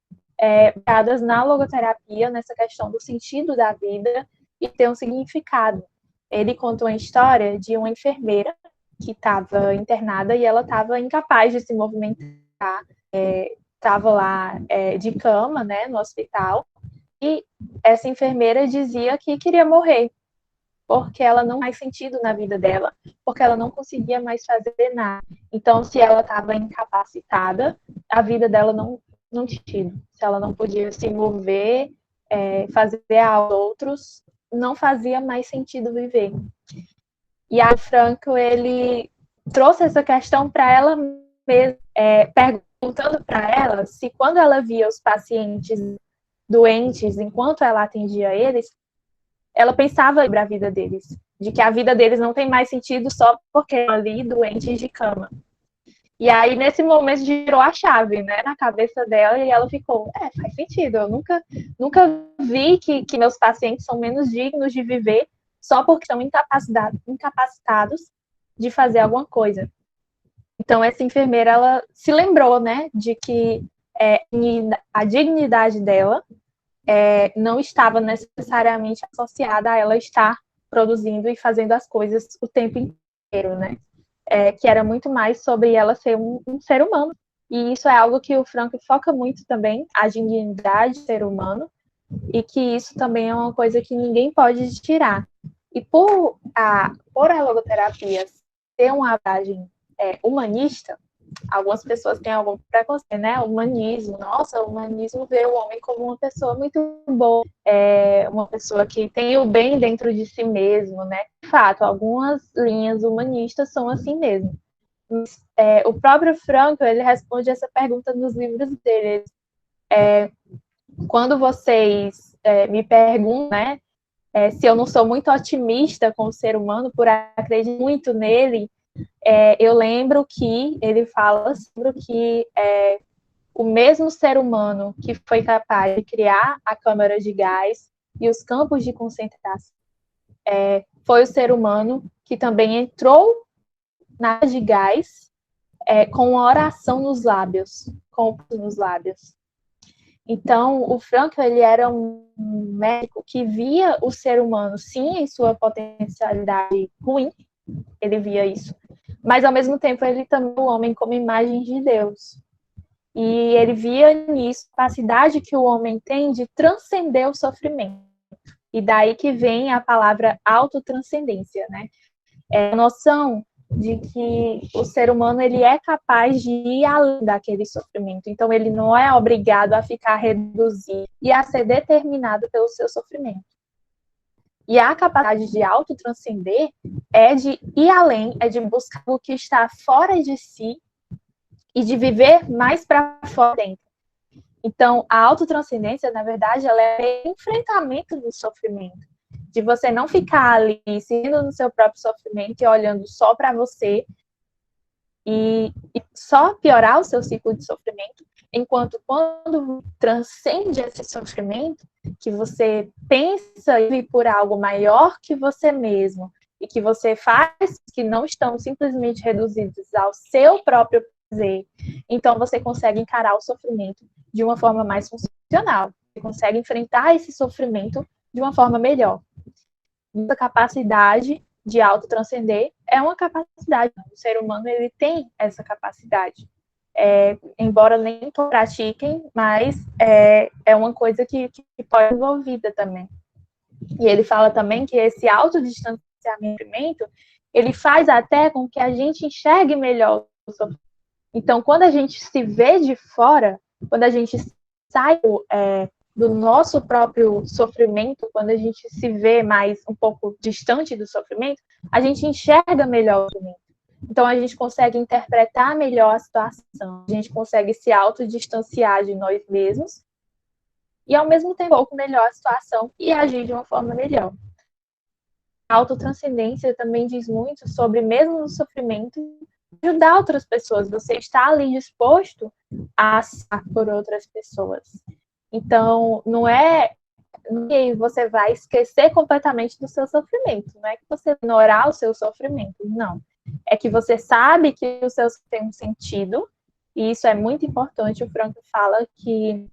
baseadas na logoterapia, nessa questão do sentido da vida e ter um significado. Ele contou uma história de uma enfermeira que estava internada e ela estava incapaz de se movimentar, estava lá de cama, né, no hospital, e essa enfermeira dizia que queria morrer, porque ela não faz sentido na vida dela, porque ela não conseguia mais fazer nada. Então, se ela estava incapacitada, a vida dela não tinha sentido. Se ela não podia se mover, fazer aos outros, não fazia mais sentido viver. E a Frankl, ele trouxe essa questão para ela mesma, perguntando para ela se quando ela via os pacientes doentes, enquanto ela atendia eles, ela pensava sobre a vida deles, de que a vida deles não tem mais sentido só porque estão ali doentes de cama. E aí, nesse momento, girou a chave, né, na cabeça dela, e ela ficou, faz sentido, eu nunca vi que meus pacientes são menos dignos de viver só porque estão incapacitados de fazer alguma coisa. Então, essa enfermeira, ela se lembrou, né, de que a dignidade dela não estava necessariamente associada a ela estar produzindo e fazendo as coisas o tempo inteiro, né? Que era muito mais sobre ela ser um ser humano. E isso é algo que o Frankl foca muito também, a dignidade do ser humano, e que isso também é uma coisa que ninguém pode tirar. E por a logoterapia ter uma abordagem humanista, algumas pessoas têm algum preconceito, né? Humanismo, nossa, o humanismo vê o homem como uma pessoa muito boa, uma pessoa que tem o bem dentro de si mesmo, né? De fato, algumas linhas humanistas são assim mesmo. Mas, o próprio Frankl, ele responde essa pergunta nos livros dele. Quando vocês me perguntam, né, se eu não sou muito otimista com o ser humano por acreditar muito nele, eu lembro que ele fala sobre que o mesmo ser humano que foi capaz de criar a câmara de gás e os campos de concentração foi o ser humano que também entrou na de gás com uma oração nos lábios, Então, o Frankl, ele era um médico que via o ser humano, sim, em sua potencialidade ruim, ele via isso, mas, ao mesmo tempo, ele também o homem como imagem de Deus. E ele via nisso a capacidade que o homem tem de transcender o sofrimento. E daí que vem a palavra autotranscendência, né? A noção de que o ser humano ele é capaz de ir além daquele sofrimento. Então, ele não é obrigado a ficar reduzido e a ser determinado pelo seu sofrimento. E a capacidade de autotranscender é de ir além, é de buscar o que está fora de si e de viver mais para fora dentro. Então, a autotranscendência, na verdade, ela é enfrentamento do sofrimento. De você não ficar ali, sendo no seu próprio sofrimento e olhando só para você e só piorar o seu ciclo de sofrimento, enquanto quando transcende esse sofrimento, que você pensa em ir por algo maior que você mesmo e que você faz que não estão simplesmente reduzidos ao seu próprio prazer, então você consegue encarar o sofrimento de uma forma mais funcional. Você consegue enfrentar esse sofrimento de uma forma melhor. Essa capacidade de autotranscender é uma capacidade. O ser humano ele tem essa capacidade. Embora nem pratiquem, mas é uma coisa que pode ser envolvida também. E ele fala também que esse autodistanciamento ele faz até com que a gente enxergue melhor o sofrimento. Então, quando a gente se vê de fora, quando a gente sai do nosso próprio sofrimento, quando a gente se vê mais um pouco distante do sofrimento, a gente enxerga melhor o sofrimento. Então, a gente consegue interpretar melhor a situação, a gente consegue se autodistanciar de nós mesmos e, ao mesmo tempo, um pouco melhor a situação e agir de uma forma melhor. A autotranscendência também diz muito sobre, mesmo no sofrimento, ajudar outras pessoas. Você está ali disposto a passar por outras pessoas. Então, não é que você vai esquecer completamente do seu sofrimento. Não é que você ignorar o seu sofrimento. Não. É que você sabe que o seu sofrimento tem um sentido. E isso é muito importante. O Franco fala que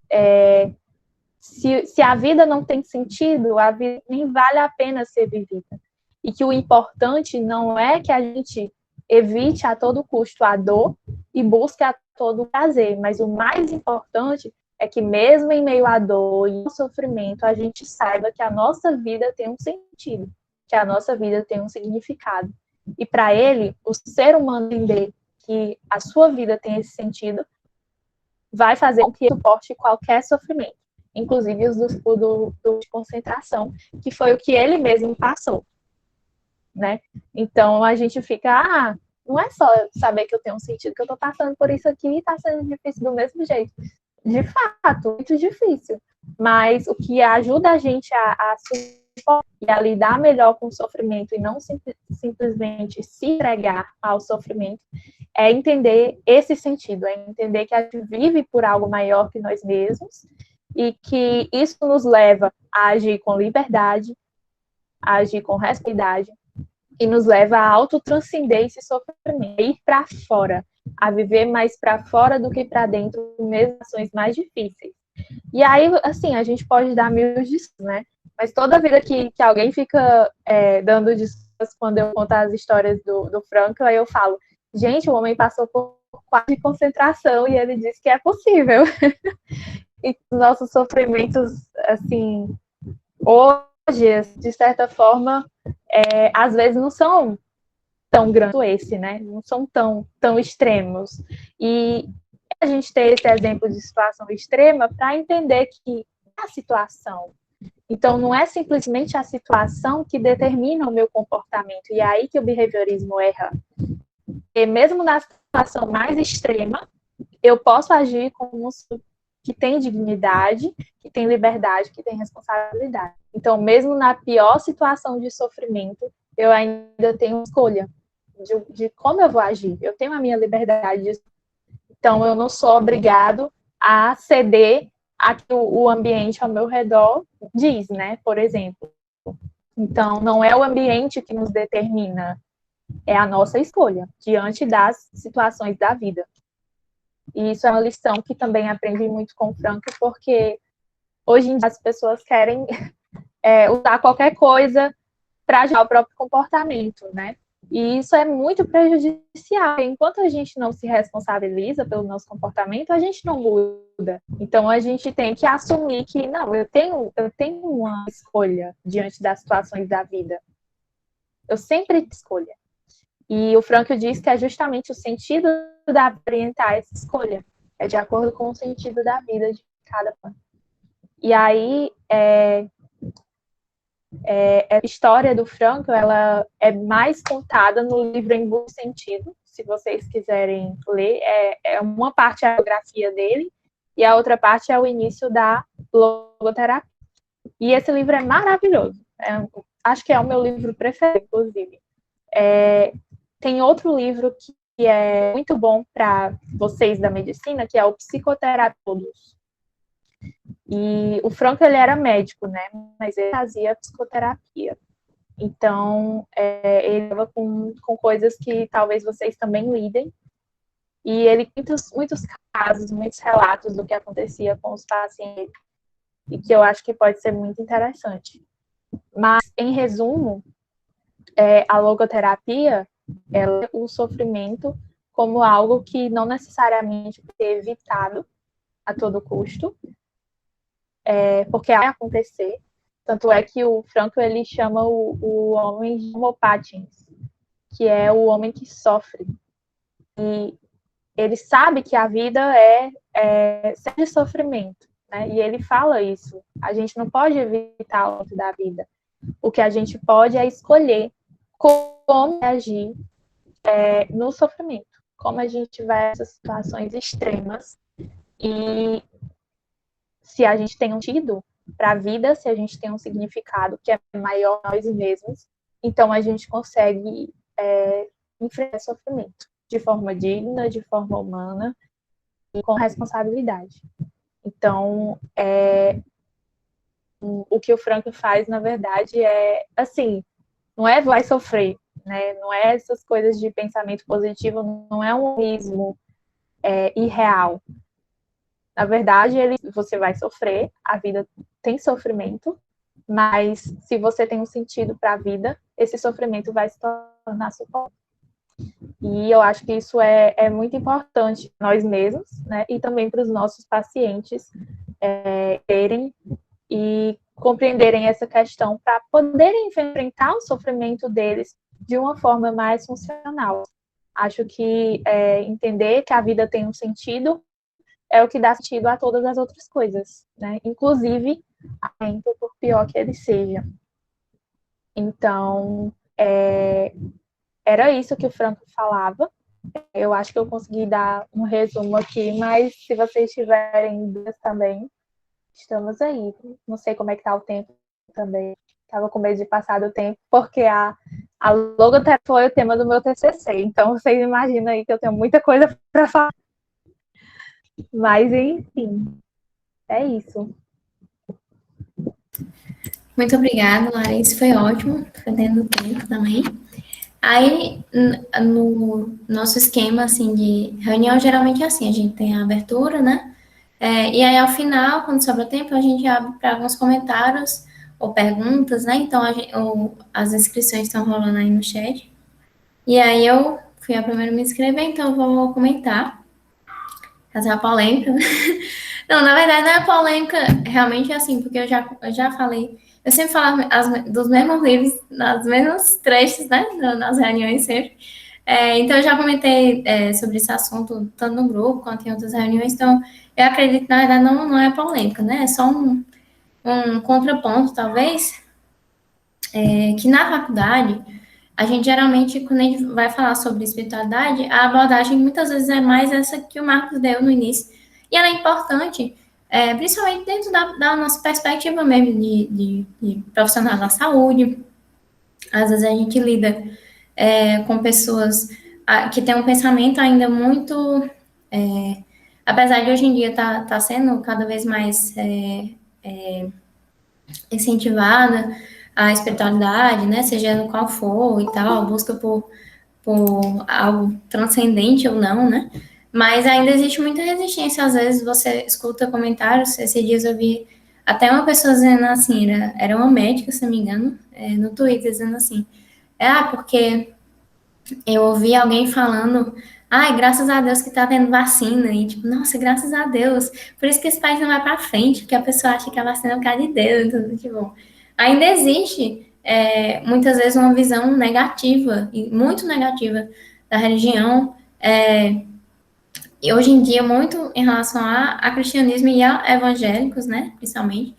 se a vida não tem sentido, a vida nem vale a pena ser vivida. E que o importante não é que a gente evite a todo custo a dor e busque a todo prazer. Mas o mais importante é que mesmo em meio à dor e ao sofrimento, a gente saiba que a nossa vida tem um sentido, que a nossa vida tem um significado. E para ele, o ser humano entender que a sua vida tem esse sentido, vai fazer com que suporte qualquer sofrimento, inclusive os do de concentração, que foi o que ele mesmo passou, né? Então a gente fica, não é só saber que eu tenho um sentido, que eu estou passando por isso aqui e está sendo difícil do mesmo jeito. De fato, muito difícil. Mas o que ajuda a gente a suportar e a lidar melhor com o sofrimento e não simplesmente se entregar ao sofrimento é entender esse sentido, é entender que a gente vive por algo maior que nós mesmos e que isso nos leva a agir com liberdade, a agir com responsabilidade e nos leva a autotranscender esse sofrimento, a ir para fora, a viver mais para fora do que para dentro, mesmo em ações mais difíceis. E aí, assim, a gente pode dar mil desculpas, né? Mas toda vida que alguém fica dando desculpas quando eu conto as histórias do Franco, aí eu falo, gente, o homem passou por quase de concentração e ele disse que é possível. E nossos sofrimentos, assim, hoje, de certa forma, às vezes não são tão grandes quanto esse, né? Não são tão extremos. E a gente ter esse exemplo de situação extrema para entender que é a situação. Então, não é simplesmente a situação que determina o meu comportamento. E é aí que o behaviorismo erra. E mesmo na situação mais extrema, eu posso agir como que tem dignidade, que tem liberdade, que tem responsabilidade. Então, mesmo na pior situação de sofrimento, eu ainda tenho escolha de como eu vou agir. Eu tenho a minha liberdade. Então, eu não sou obrigado a ceder a que o ambiente ao meu redor diz, né? Por exemplo. Então, não é o ambiente que nos determina, é a nossa escolha diante das situações da vida. E isso é uma lição que também aprendi muito com o Franco, porque hoje em dia as pessoas querem usar qualquer coisa para gerar o próprio comportamento, né? E isso é muito prejudicial. Enquanto a gente não se responsabiliza pelo nosso comportamento, a gente não muda. Então, a gente tem que assumir que, não, eu tenho uma escolha diante das situações da vida. Eu sempre tenho escolha. E o Frankl diz que é justamente o sentido da vida orientar essa escolha. É de acordo com o sentido da vida de cada um. E aí, a história do Frankl, ela é mais contada no livro Em Busca de Sentido. Se vocês quiserem ler, uma parte é a biografia dele e a outra parte é o início da logoterapia. E esse livro é maravilhoso. Acho que é o meu livro preferido, inclusive. Tem outro livro que é muito bom para vocês da medicina, que é o Psicoterapia Todos. E o Frankl, ele era médico, né? Mas ele fazia psicoterapia. Então, ele estava com coisas que talvez vocês também lidem. E ele tem muitos casos, muitos relatos do que acontecia com os pacientes. E que eu acho que pode ser muito interessante. Mas, em resumo, a logoterapia, ela é o sofrimento como algo que não necessariamente tem que ser evitado a todo custo, porque vai acontecer. Tanto é que o Frankl, ele chama o homem de homo patiens, que é o homem que sofre. E ele sabe que a vida é sempre sofrimento, né? E ele fala isso. A gente não pode evitar o momento da vida. O que a gente pode é escolher como agir no sofrimento, como a gente vai nessas situações extremas e se a gente tem um sentido para a vida, se a gente tem um significado que é maior nós mesmos, então a gente consegue enfrentar o sofrimento de forma digna, de forma humana e com responsabilidade. Então, o que o Frankl faz, na verdade, assim, não vai sofrer, né? Não é essas coisas de pensamento positivo, não é um risco irreal. Na verdade, você vai sofrer, a vida tem sofrimento, mas se você tem um sentido para a vida, esse sofrimento vai se tornar suporte. E eu acho que isso é muito importante para nós mesmos, né? E também para os nossos pacientes terem e compreenderem essa questão para poderem enfrentar o sofrimento deles de uma forma mais funcional. Acho que entender que a vida tem um sentido é o que dá sentido a todas as outras coisas, né? Inclusive, por pior que ele seja. Então, era isso que o Frankl falava. Eu acho que eu consegui dar um resumo aqui, mas se vocês tiverem dúvidas também, estamos aí. Não sei como é que tá o tempo também. Estava com medo de passar do tempo, porque a logoterapia foi o tema do meu TCC. Então, vocês imaginam aí que eu tenho muita coisa para falar. Mas, enfim, é isso. Muito obrigada, Larissa. Foi ótimo. Foi dentro do tempo também. Aí, no nosso esquema, assim, de reunião, geralmente é assim. A gente tem a abertura, né? E aí, ao final, quando sobra tempo, a gente abre para alguns comentários ou perguntas, né? Então, as inscrições estão rolando aí no chat. E aí, eu fui a primeira a me inscrever, então eu vou comentar. Fazer uma polêmica. Não, na verdade, não é polêmica, realmente é assim, porque eu já falei. Eu sempre falo dos mesmos livros, nas mesmos trechos, né? Nas reuniões sempre. Então, eu já comentei sobre esse assunto, tanto no grupo quanto em outras reuniões. Então, eu acredito que, na verdade, não é polêmica, né? É só um contraponto, talvez, que na faculdade, a gente geralmente, quando a gente vai falar sobre espiritualidade, a abordagem muitas vezes é mais essa que o Marcos deu no início. E ela é importante, principalmente dentro da nossa perspectiva mesmo de profissional da saúde. Às vezes a gente lida com pessoas que têm um pensamento ainda muito... apesar de hoje em dia tá sendo cada vez mais incentivada a espiritualidade, né, seja no qual for e tal, a busca por algo transcendente ou não, né, mas ainda existe muita resistência. Às vezes você escuta comentários, esses dias eu vi até uma pessoa dizendo assim, era uma médica, se não me engano, no Twitter, dizendo assim, porque eu ouvi alguém falando, graças a Deus que tá tendo vacina, e tipo, nossa, graças a Deus, por isso que esse país não vai para frente, porque a pessoa acha que a vacina é o cara de Deus, então, tipo, ainda existe muitas vezes uma visão negativa, e muito negativa, da religião, e hoje em dia muito em relação a cristianismo e a evangélicos, né, principalmente,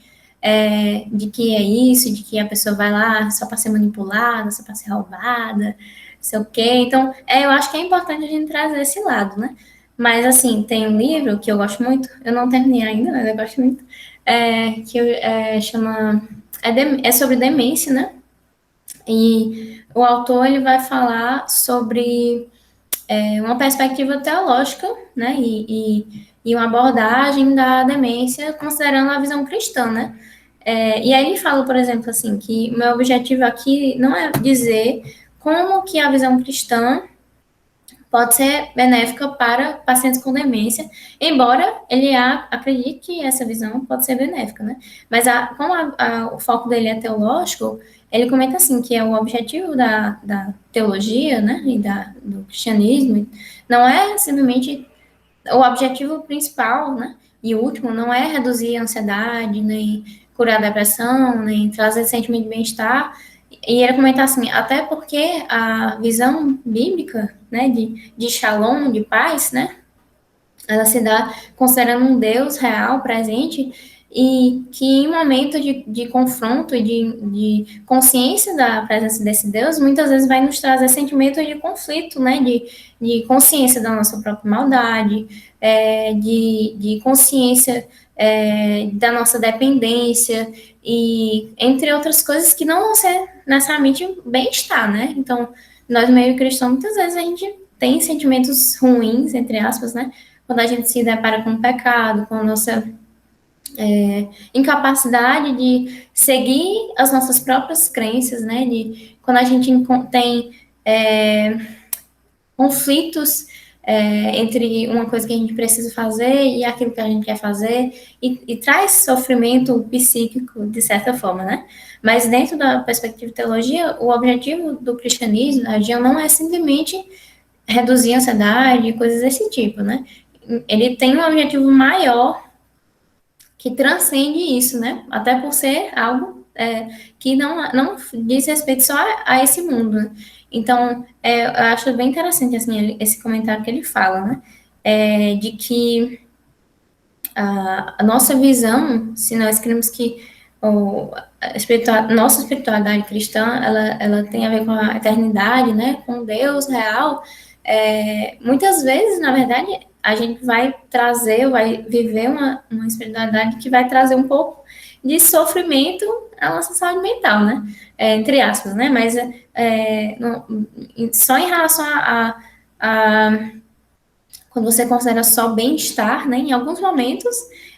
de que é isso, de que a pessoa vai lá só para ser manipulada, só para ser roubada, não sei o quê. Então, eu acho que é importante a gente trazer esse lado, né? Mas, assim, tem um livro que eu gosto muito, eu não terminei ainda, mas eu gosto muito, que chama... É sobre demência, né? E o autor, ele vai falar sobre uma perspectiva teológica, né? E uma abordagem da demência considerando a visão cristã, né? E aí ele fala, por exemplo, assim, que o meu objetivo aqui não é dizer como que a visão cristã pode ser benéfica para pacientes com demência, embora ele acredite que essa visão pode ser benéfica, né? Mas como o foco dele é teológico, ele comenta assim, que o objetivo da teologia, né, e do cristianismo, não é simplesmente o objetivo principal, né, e último, não é reduzir a ansiedade, nem curar a depressão, nem trazer sentimento de bem-estar. E ele comenta assim, até porque a visão bíblica, né, de shalom, de paz, né, ela se dá considerando um Deus real, presente, e que em momento de confronto e de consciência da presença desse Deus, muitas vezes vai nos trazer sentimento de conflito, né, de consciência da nossa própria maldade, de consciência da nossa dependência, e entre outras coisas que não vão ser necessariamente bem-estar, né? Então, nós meio cristãos, muitas vezes a gente tem sentimentos ruins, entre aspas, né? Quando a gente se depara com o pecado, com a nossa incapacidade de seguir as nossas próprias crenças, né? Quando a gente tem conflitos entre uma coisa que a gente precisa fazer e aquilo que a gente quer fazer, e traz sofrimento psíquico, de certa forma, né? Mas dentro da perspectiva de teologia, o objetivo do cristianismo, da religião, não é simplesmente reduzir a ansiedade e coisas desse tipo, né? Ele tem um objetivo maior que transcende isso, né? Até por ser algo que não diz respeito só a esse mundo, né? Então, eu acho bem interessante, assim, esse comentário que ele fala, né? De que a nossa visão, se nós queremos que nossa espiritualidade cristã, ela tem a ver com a eternidade, né? Com Deus real. Muitas vezes, na verdade, a gente vai viver uma espiritualidade que vai trazer um pouco de sofrimento à nossa saúde mental, né? Entre aspas, né? Mas só em relação quando você considera só bem-estar, né? Em alguns momentos,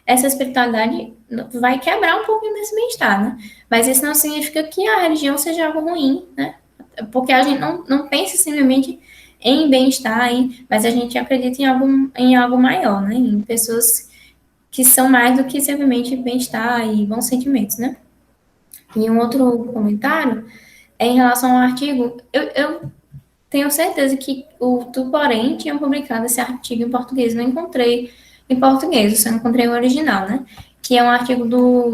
essa espiritualidade vai quebrar um pouquinho desse bem-estar, né? Mas isso não significa que a religião seja algo ruim, né? Porque a gente não pensa simplesmente em bem-estar, mas a gente acredita em algo maior, né? Em pessoas que são mais do que simplesmente bem-estar e bons sentimentos, né? E um outro comentário é em relação ao artigo. Eu tenho certeza que o Tuporém tinha publicado esse artigo em português. Não encontrei em português, eu só encontrei o original, né? Que é um artigo do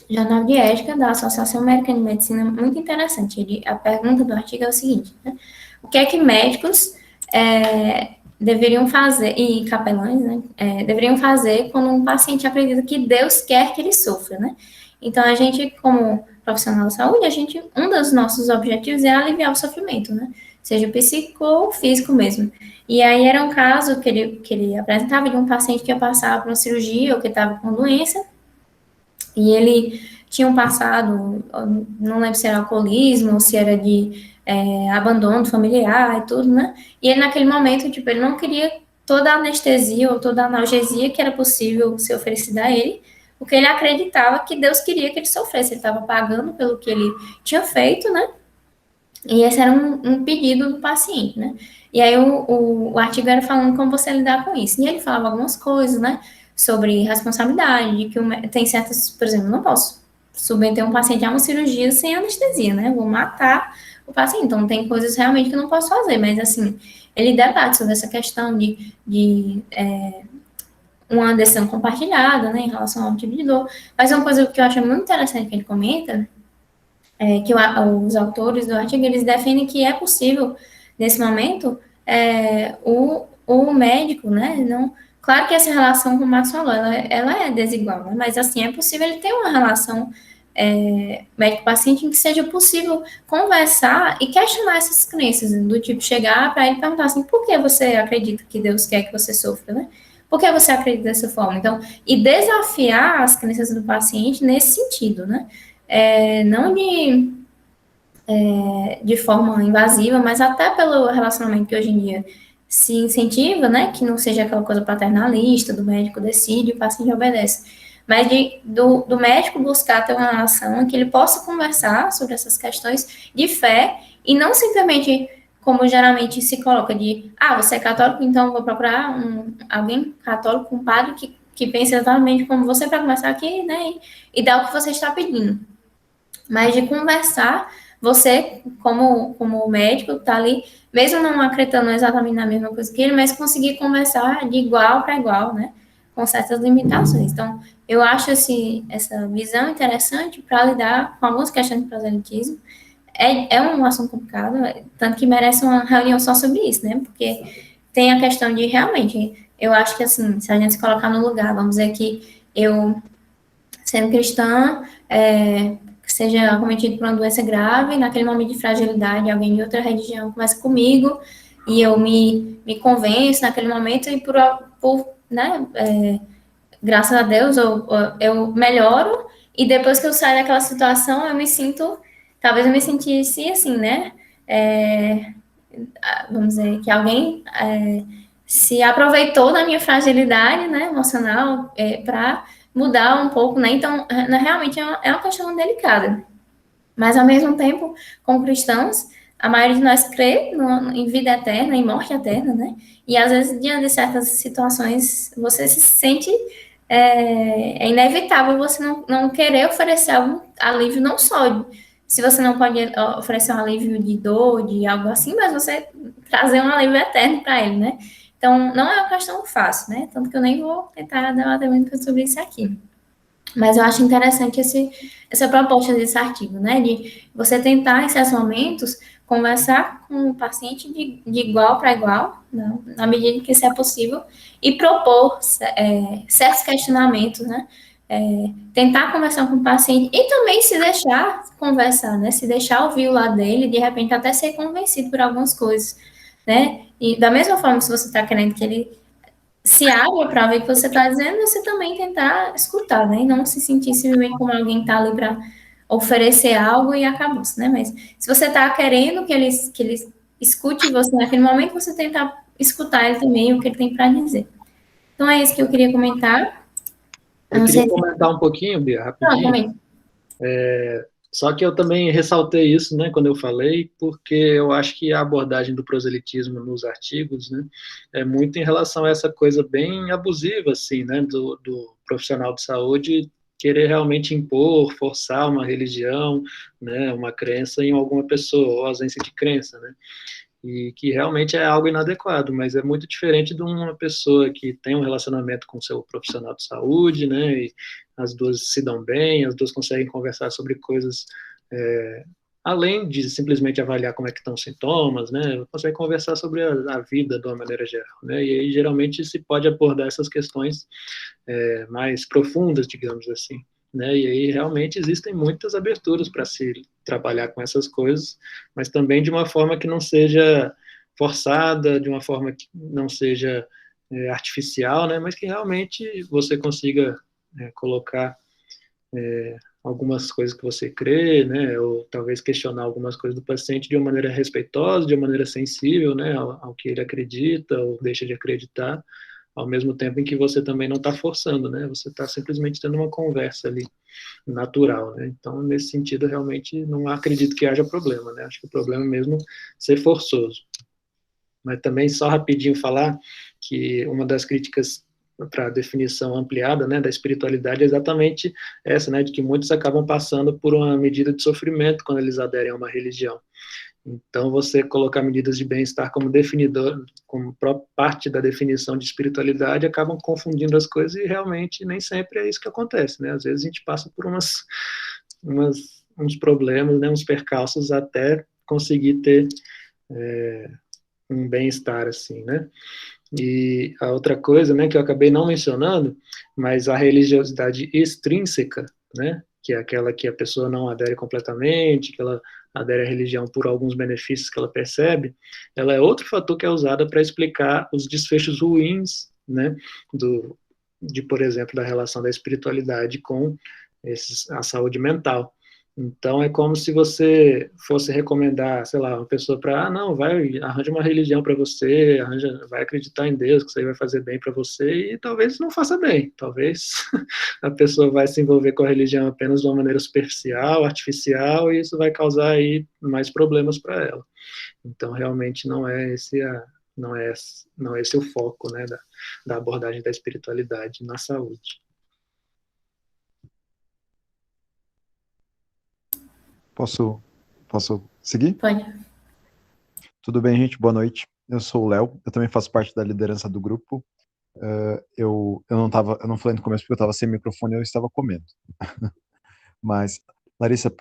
Jornal de Ética da Associação Americana de Medicina, muito interessante. A pergunta do artigo é o seguinte, né? O que é que médicos deveriam fazer, e capelães, né, deveriam fazer quando um paciente acredita que Deus quer que ele sofra, né? Então, a gente, como profissional de saúde, um dos nossos objetivos é aliviar o sofrimento, né? Seja psíquico ou físico mesmo. E aí era um caso que ele apresentava de um paciente que ia passar por uma cirurgia ou que estava com doença, e ele tinha um passado, não lembro se era alcoolismo ou se era de abandono familiar e tudo, né? E ele, naquele momento, tipo, ele não queria toda a anestesia ou toda a analgesia que era possível ser oferecida a ele, porque ele acreditava que Deus queria que ele sofresse, ele estava pagando pelo que ele tinha feito, né? E esse era um pedido do paciente, né? E aí o artigo era falando como você lidar com isso. E ele falava algumas coisas, né? Sobre responsabilidade, de que tem certas, por exemplo, não posso submeter um paciente a uma cirurgia sem anestesia, né? Vou matar o paciente. Então, tem coisas realmente que eu não posso fazer, mas, assim, ele debate sobre essa questão de uma decisão compartilhada, né, em relação ao tipo de dor. Mas uma coisa que eu acho muito interessante que ele comenta os autores do artigo, eles defendem que é possível, nesse momento, o médico, né, não, claro que essa relação, como o Marcos falou, ela é desigual, né, mas, assim, é possível ele ter uma relação médico-paciente em que seja possível conversar e questionar essas crenças, do tipo, chegar para ele e perguntar assim, por que você acredita que Deus quer que você sofra, né? Por que você acredita dessa forma? Então, e desafiar as crenças do paciente nesse sentido, né? Não de forma invasiva, mas até pelo relacionamento que hoje em dia se incentiva, né? Que não seja aquela coisa paternalista, do médico decide, o paciente obedece. Mas do médico buscar ter uma relação em que ele possa conversar sobre essas questões de fé e não simplesmente, como geralmente se coloca, você é católico, então eu vou procurar alguém católico, um padre que pense exatamente como você para conversar aqui, né? E dar o que você está pedindo. Mas de conversar, você, como médico, está ali, mesmo não acreditando exatamente na mesma coisa que ele, mas conseguir conversar de igual para igual, né? Com certas limitações. Então, eu acho essa visão interessante para lidar com algumas questões de proselitismo. É um assunto complicado, tanto que merece uma reunião só sobre isso, né? Porque tem a questão de, realmente, eu acho que, assim, se a gente se colocar no lugar, vamos dizer que eu, sendo cristã, seja acometido por uma doença grave, naquele momento de fragilidade, alguém de outra religião começa comigo, e eu me convenço naquele momento, e né, graças a Deus, eu melhoro, e depois que eu saio daquela situação, talvez eu me sentisse assim, né, vamos dizer, que alguém se aproveitou da minha fragilidade, né, emocional, para mudar um pouco, né, então, realmente é uma questão delicada, mas ao mesmo tempo, como cristãos, a maioria de nós crê em vida eterna, em morte eterna, né, e às vezes, diante de certas situações, você se sente, inevitável você não querer oferecer algum alívio, não só se você não pode oferecer um alívio de dor, de algo assim, mas você trazer um alívio eterno para ele, né? Então, não é uma questão fácil, né? Tanto que eu nem vou tentar debater muito sobre isso aqui. Mas eu acho interessante essa proposta desse artigo, né? De você tentar, em certos momentos, conversar com o paciente de igual para igual, né? Na medida que isso é possível, e propor certos questionamentos, né? Tentar conversar com o paciente e também se deixar conversar, né? Se deixar ouvir o lado dele, de repente até ser convencido por algumas coisas, né? E da mesma forma, se você está querendo que ele se abra para ver o que você está dizendo, você também tentar escutar, né? E não se sentir simplesmente como alguém está ali para oferecer algo e acabou-se, né? Mas se você está querendo que ele escute você naquele momento, você tenta escutar ele também, o que ele tem para dizer. Então é isso que eu queria comentar. Eu queria comentar um pouquinho, Bia, rapidinho. Só que eu também ressaltei isso, né, quando eu falei, porque eu acho que a abordagem do proselitismo nos artigos, né, é muito em relação a essa coisa bem abusiva, assim, né, do profissional de saúde querer realmente impor, forçar uma religião, né, uma crença em alguma pessoa, ou ausência de crença, né, e que realmente é algo inadequado, mas é muito diferente de uma pessoa que tem um relacionamento com o seu profissional de saúde, né, e as duas se dão bem, as duas conseguem conversar sobre coisas além de simplesmente avaliar como é que estão os sintomas, né, consegue conversar sobre a vida de uma maneira geral, né, e aí geralmente se pode abordar essas questões mais profundas, digamos assim, né, e aí realmente existem muitas aberturas para se trabalhar com essas coisas, mas também de uma forma que não seja forçada, de uma forma que não seja artificial, né, mas que realmente você consiga colocar algumas coisas que você crê, né, ou talvez questionar algumas coisas do paciente de uma maneira respeitosa, de uma maneira sensível, né, ao que ele acredita ou deixa de acreditar, ao mesmo tempo em que você também não está forçando, né, você está simplesmente tendo uma conversa ali, natural, né, então nesse sentido realmente não acredito que haja problema, né, acho que o problema é mesmo ser forçoso. Mas também só rapidinho falar que uma das críticas para a definição ampliada, né, da espiritualidade é exatamente essa, né, de que muitos acabam passando por uma medida de sofrimento quando eles aderem a uma religião. Então, você colocar medidas de bem-estar como definidor, como parte da definição de espiritualidade, acabam confundindo as coisas e realmente nem sempre é isso que acontece, né? Às vezes a gente passa por umas uns problemas, né, uns percalços até conseguir ter um bem-estar, assim, né? E a outra coisa, né, que eu acabei não mencionando, mas a religiosidade extrínseca, né, que é aquela que a pessoa não adere completamente, que ela adere à religião por alguns benefícios que ela percebe, ela é outro fator que é usado para explicar os desfechos ruins, né, por exemplo, da relação da espiritualidade com a saúde mental. Então, é como se você fosse recomendar, sei lá, uma pessoa para, não, arranja uma religião para você, vai acreditar em Deus, que isso aí vai fazer bem para você, e talvez não faça bem. Talvez a pessoa vai se envolver com a religião apenas de uma maneira superficial, artificial, e isso vai causar aí mais problemas para ela. Então, realmente não é esse o foco, né, da abordagem da espiritualidade na saúde. Posso seguir? Pode. Tudo bem, gente? Boa noite. Eu sou o Léo, eu também faço parte da liderança do grupo. Eu não falei no começo porque eu estava sem microfone e eu estava comendo. Mas, Larissa,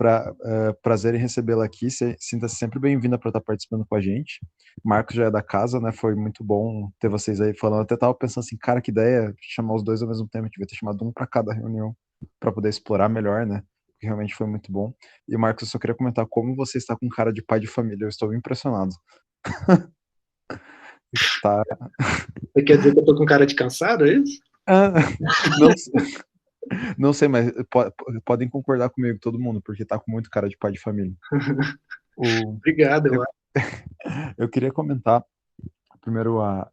prazer em recebê-la aqui. Sinta-se sempre bem-vinda para estar participando com a gente. Marcos já é da casa, né? Foi muito bom ter vocês aí falando. Eu até estava pensando assim, cara, que ideia chamar os dois ao mesmo tempo. Eu devia ter chamado um para cada reunião para poder explorar melhor, né? Porque realmente foi muito bom. E, Marcos, eu só queria comentar como você está com cara de pai de família. Eu estou impressionado. Tá. Você quer dizer que eu tô com cara de cansado, é isso? Não sei, mas podem concordar comigo, todo mundo, porque tá com muito cara de pai de família. Obrigado, eu queria comentar primeiro a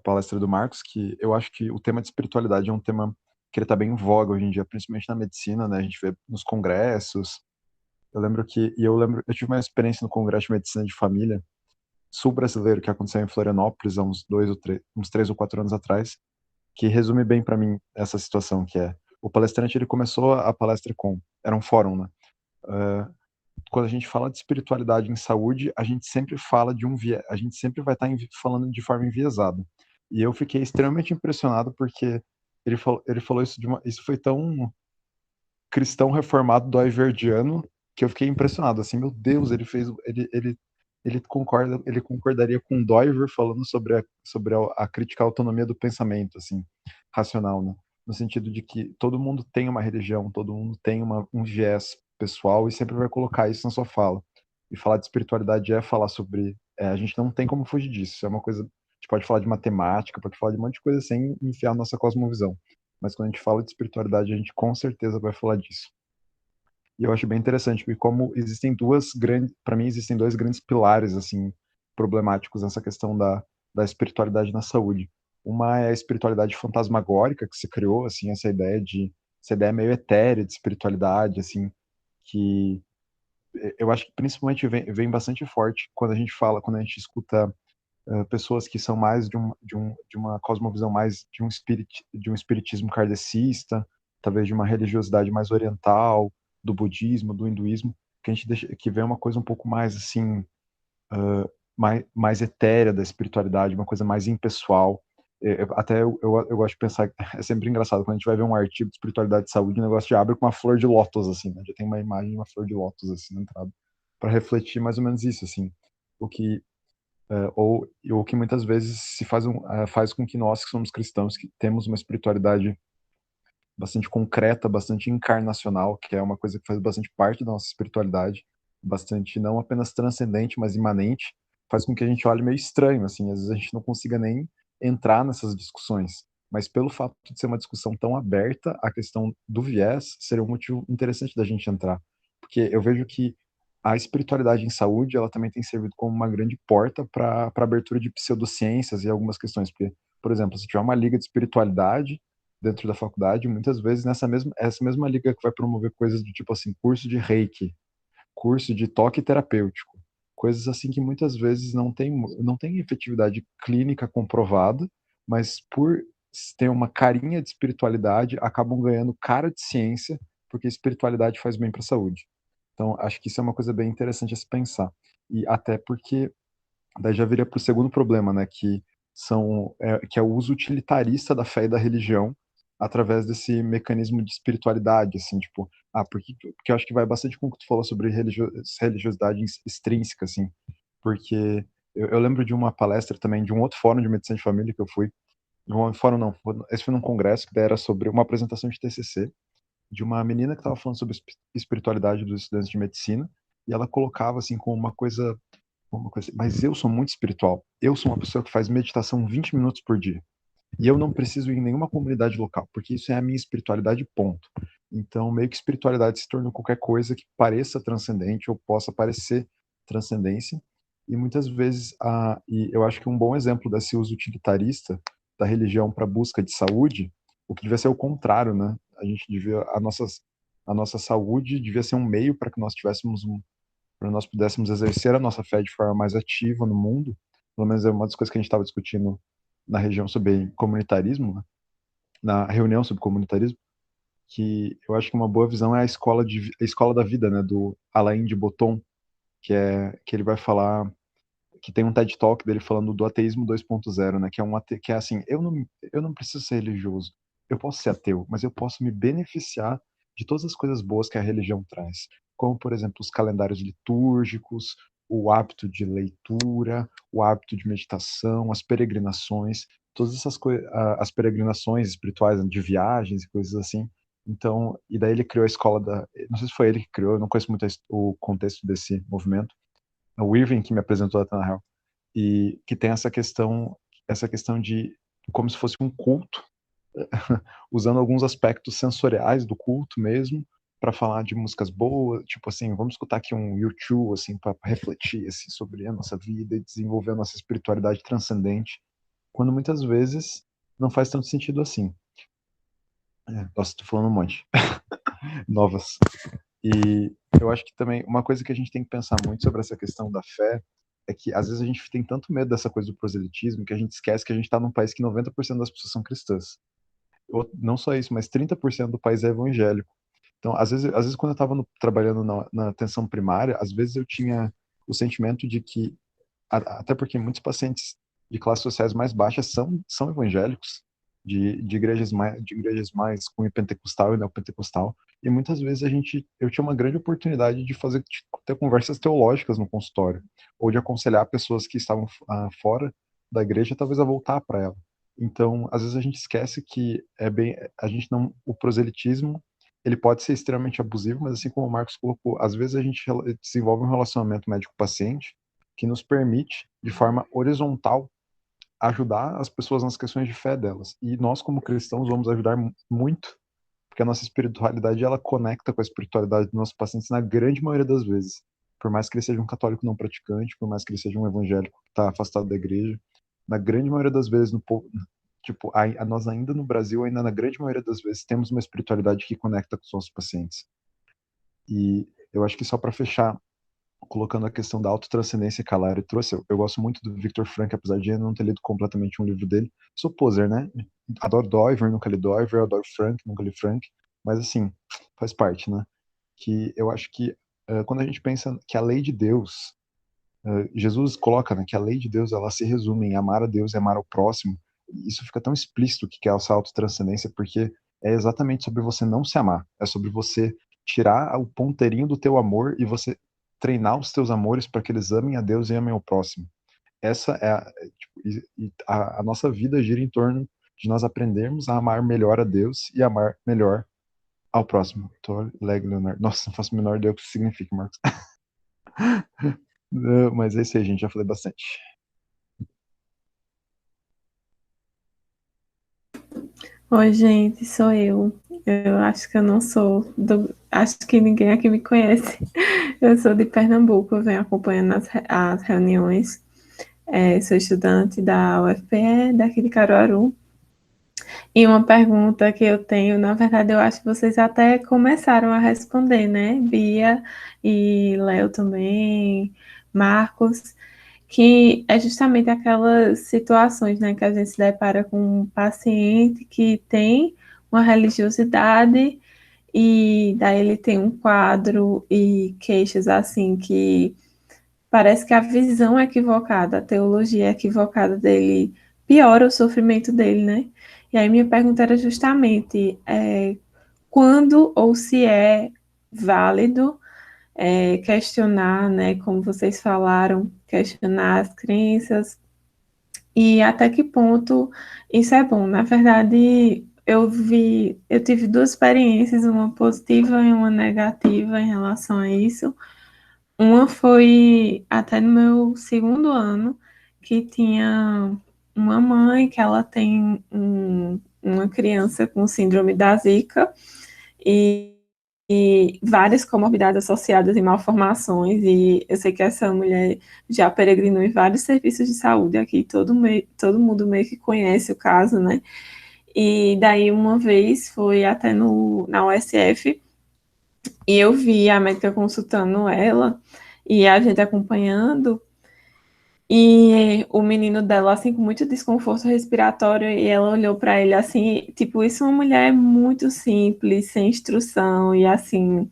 palestra do Marcos, que eu acho que o tema de espiritualidade é um tema que ele tá bem em voga hoje em dia, principalmente na medicina, né? A gente vê nos congressos. Eu tive uma experiência no Congresso de Medicina de Família sul-brasileiro que aconteceu em Florianópolis há uns 3 ou 4 anos atrás, que resume bem para mim essa situação, que é o palestrante, ele começou a palestra era um fórum, né? Quando a gente fala de espiritualidade em saúde, a gente sempre fala a gente sempre vai estar falando de forma enviesada. E eu fiquei extremamente impressionado porque ele falou isso foi tão cristão reformado do Ayverdiano que eu fiquei impressionado, assim, meu Deus, ele concordaria com Doiver falando sobre a crítica à autonomia do pensamento, assim, racional, né? No sentido de que todo mundo tem uma religião, todo mundo tem um viés pessoal e sempre vai colocar isso na sua fala. E falar de espiritualidade é falar sobre... a gente não tem como fugir disso. É uma coisa... A gente pode falar de matemática, pode falar de um monte de coisa sem enfiar a nossa cosmovisão. Mas quando a gente fala de espiritualidade, a gente com certeza vai falar disso. E eu acho bem interessante, porque como para mim existem dois grandes pilares assim problemáticos nessa questão da espiritualidade na saúde. Uma é a espiritualidade fantasmagórica que se criou, assim, essa ideia meio etérea de espiritualidade, assim, que eu acho que principalmente vem bastante forte quando a gente escuta pessoas que são mais de uma cosmovisão mais de um espiritismo kardecista, talvez de uma religiosidade mais oriental, do budismo, do hinduísmo, que vê uma coisa um pouco mais assim, mais etérea da espiritualidade, uma coisa mais impessoal. Até eu gosto de pensar, é sempre engraçado, quando a gente vai ver um artigo de espiritualidade e saúde, o negócio já abre com uma flor de lótus, assim, né? Já tem uma imagem de uma flor de lótus, assim, na entrada, para refletir mais ou menos isso, assim, o que ou que muitas vezes faz com que nós que somos cristãos, que temos uma espiritualidade bastante concreta, bastante encarnacional, que é uma coisa que faz bastante parte da nossa espiritualidade, bastante não apenas transcendente, mas imanente, faz com que a gente olhe meio estranho, assim, às vezes a gente não consiga nem entrar nessas discussões, mas pelo fato de ser uma discussão tão aberta, a questão do viés seria um motivo interessante da gente entrar, porque eu vejo que a espiritualidade em saúde, ela também tem servido como uma grande porta para abertura de pseudociências e algumas questões, porque, por exemplo, se tiver uma liga de espiritualidade dentro da faculdade, muitas vezes essa mesma liga que vai promover coisas do tipo assim, curso de Reiki, curso de toque terapêutico, coisas assim que muitas vezes não tem efetividade clínica comprovada, mas por ter uma carinha de espiritualidade, acabam ganhando cara de ciência, porque espiritualidade faz bem para a saúde. Então, acho que isso é uma coisa bem interessante a se pensar. E até porque, daí já viria para o segundo problema, né, que é o uso utilitarista da fé e da religião através desse mecanismo de espiritualidade, assim, tipo, porque eu acho que vai bastante com o que tu falou sobre religiosidade extrínseca, assim, porque eu lembro de uma palestra também, de um outro fórum de medicina de família que eu fui, um fórum não, esse foi num congresso que daí era sobre uma apresentação de TCC, de uma menina que estava falando sobre espiritualidade dos estudantes de medicina, e ela colocava, assim, como uma coisa, mas eu sou muito espiritual, eu sou uma pessoa que faz meditação 20 minutos por dia, e eu não preciso ir em nenhuma comunidade local, porque isso é a minha espiritualidade, ponto. Então, meio que espiritualidade se tornou qualquer coisa que pareça transcendente ou possa parecer transcendência. E muitas vezes, e eu acho que um bom exemplo desse uso utilitarista da religião para busca de saúde, o que devia ser o contrário, né? A gente devia, a nossa saúde devia ser um meio para que nós tivéssemos para nós pudéssemos exercer a nossa fé de forma mais ativa no mundo. Pelo menos é uma das coisas que a gente estava discutindo na região sobre comunitarismo, né? Na reunião sobre comunitarismo, que eu acho que uma boa visão é a escola da vida, né, do Alain de Botton, que ele vai falar, que tem um TED Talk dele falando do ateísmo 2.0, né, que é assim, eu não preciso ser religioso, eu posso ser ateu, mas eu posso me beneficiar de todas as coisas boas que a religião traz, como, por exemplo, os calendários litúrgicos, o hábito de leitura, o hábito de meditação, as peregrinações, todas essas coisas, as peregrinações espirituais, né, de viagens e coisas assim. Então, e daí ele criou a escola não sei se foi ele que criou, eu não conheço muito o contexto desse movimento, é o Irving que me apresentou até na real, e que tem essa questão de como se fosse um culto, usando alguns aspectos sensoriais do culto mesmo, para falar de músicas boas, tipo assim, vamos escutar aqui um U2, assim, para refletir assim, sobre a nossa vida e desenvolver a nossa espiritualidade transcendente, quando muitas vezes não faz tanto sentido assim. Nossa, tô falando um monte. Novas. E eu acho que também uma coisa que a gente tem que pensar muito sobre essa questão da fé é que às vezes a gente tem tanto medo dessa coisa do proselitismo que a gente esquece que a gente está num país que 90% das pessoas são cristãs. Não só isso, mas 30% do país é evangélico. Então, às vezes quando eu estava trabalhando na atenção primária, às vezes eu tinha o sentimento de que, até porque muitos pacientes de classes sociais mais baixas são evangélicos, de igrejas mais cunho pentecostal e neopentecostal, e muitas vezes eu tinha uma grande oportunidade de ter conversas teológicas no consultório, ou de aconselhar pessoas que estavam fora da igreja, talvez a voltar para ela. Então, às vezes a gente esquece que o proselitismo, ele pode ser extremamente abusivo, mas assim como o Marcos colocou, às vezes a gente desenvolve um relacionamento médico-paciente que nos permite, de forma horizontal, ajudar as pessoas nas questões de fé delas. E nós, como cristãos, vamos ajudar muito, porque a nossa espiritualidade, ela conecta com a espiritualidade dos nossos pacientes na grande maioria das vezes. Por mais que ele seja um católico não praticante, por mais que ele seja um evangélico que está afastado da igreja, na grande maioria das vezes, tipo, nós ainda no Brasil, ainda na grande maioria das vezes, temos uma espiritualidade que conecta com os nossos pacientes. E eu acho que só para fechar, colocando a questão da autotranscendência que a Lara trouxe, eu gosto muito do Viktor Frankl, apesar de eu não ter lido completamente um livro dele. Sou poser, né? Adoro Doiver, nunca li Doiver, adoro Frank, nunca li Frank, mas assim, faz parte, né? Que eu acho que quando a gente pensa que a lei de Deus, Jesus coloca, né, que a lei de Deus, ela se resume em amar a Deus e amar ao próximo. Isso fica tão explícito que é essa autotranscendência, porque é exatamente sobre você não se amar, é sobre você tirar o ponteirinho do teu amor e você treinar os teus amores para que eles amem a Deus e amem ao próximo. Essa é a nossa vida gira em torno de nós aprendermos a amar melhor a Deus e amar melhor ao próximo. Leonardo. Nossa, não faço a menor ideia o que isso significa, Marcos. Mas é isso aí, gente, já falei bastante. Oi, gente, sou eu. Eu acho que eu não sou acho que ninguém aqui me conhece. Eu sou de Pernambuco, eu venho acompanhando as reuniões. Sou estudante da UFPE, daqui de Caruaru. E uma pergunta que eu tenho, na verdade, eu acho que vocês até começaram a responder, né? Bia e Léo também, Marcos, que é justamente aquelas situações, né, que a gente se depara com um paciente que tem uma religiosidade e daí ele tem um quadro e queixas assim que parece que a visão equivocada, a teologia equivocada dele piora o sofrimento dele, né? E aí minha pergunta era justamente quando ou se é válido questionar, né, como vocês falaram, questionar as crenças e até que ponto isso é bom. Na verdade, eu tive duas experiências, uma positiva e uma negativa em relação a isso. Uma foi até no meu segundo ano, que tinha uma mãe que ela tem uma criança com síndrome da Zika e, e várias comorbidades associadas e malformações, e eu sei que essa mulher já peregrinou em vários serviços de saúde aqui, todo mundo meio que conhece o caso, né? E daí uma vez foi até na USF, e eu vi a médica consultando ela, e a gente acompanhando, e o menino dela, assim, com muito desconforto respiratório, e ela olhou para ele assim, tipo, isso é uma mulher muito simples, sem instrução, e assim,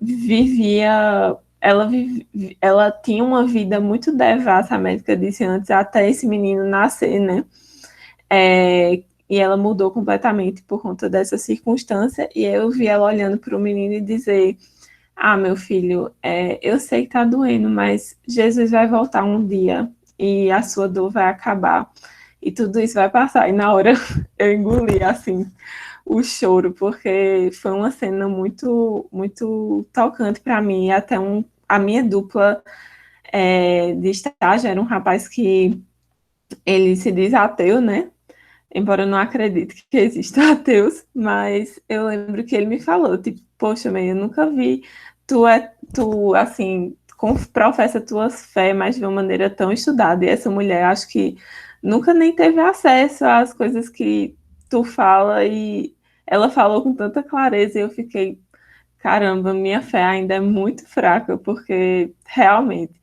vivia. Ela tinha uma vida muito devassa, a médica disse antes, até esse menino nascer, né? E ela mudou completamente por conta dessa circunstância, e eu vi ela olhando para o menino e dizer: ah, meu filho, eu sei que tá doendo, mas Jesus vai voltar um dia e a sua dor vai acabar e tudo isso vai passar. E na hora eu engoli, assim, o choro, porque foi uma cena muito, muito tocante para mim. E até a minha dupla de estágio era um rapaz que ele se diz ateu, né? Embora eu não acredite que existam ateus, mas eu lembro que ele me falou, tipo, poxa, mãe, eu nunca vi tu assim, professa tua fé, mas de uma maneira tão estudada, e essa mulher, acho que nunca nem teve acesso às coisas que tu fala, e ela falou com tanta clareza, e eu fiquei, caramba, minha fé ainda é muito fraca, porque realmente.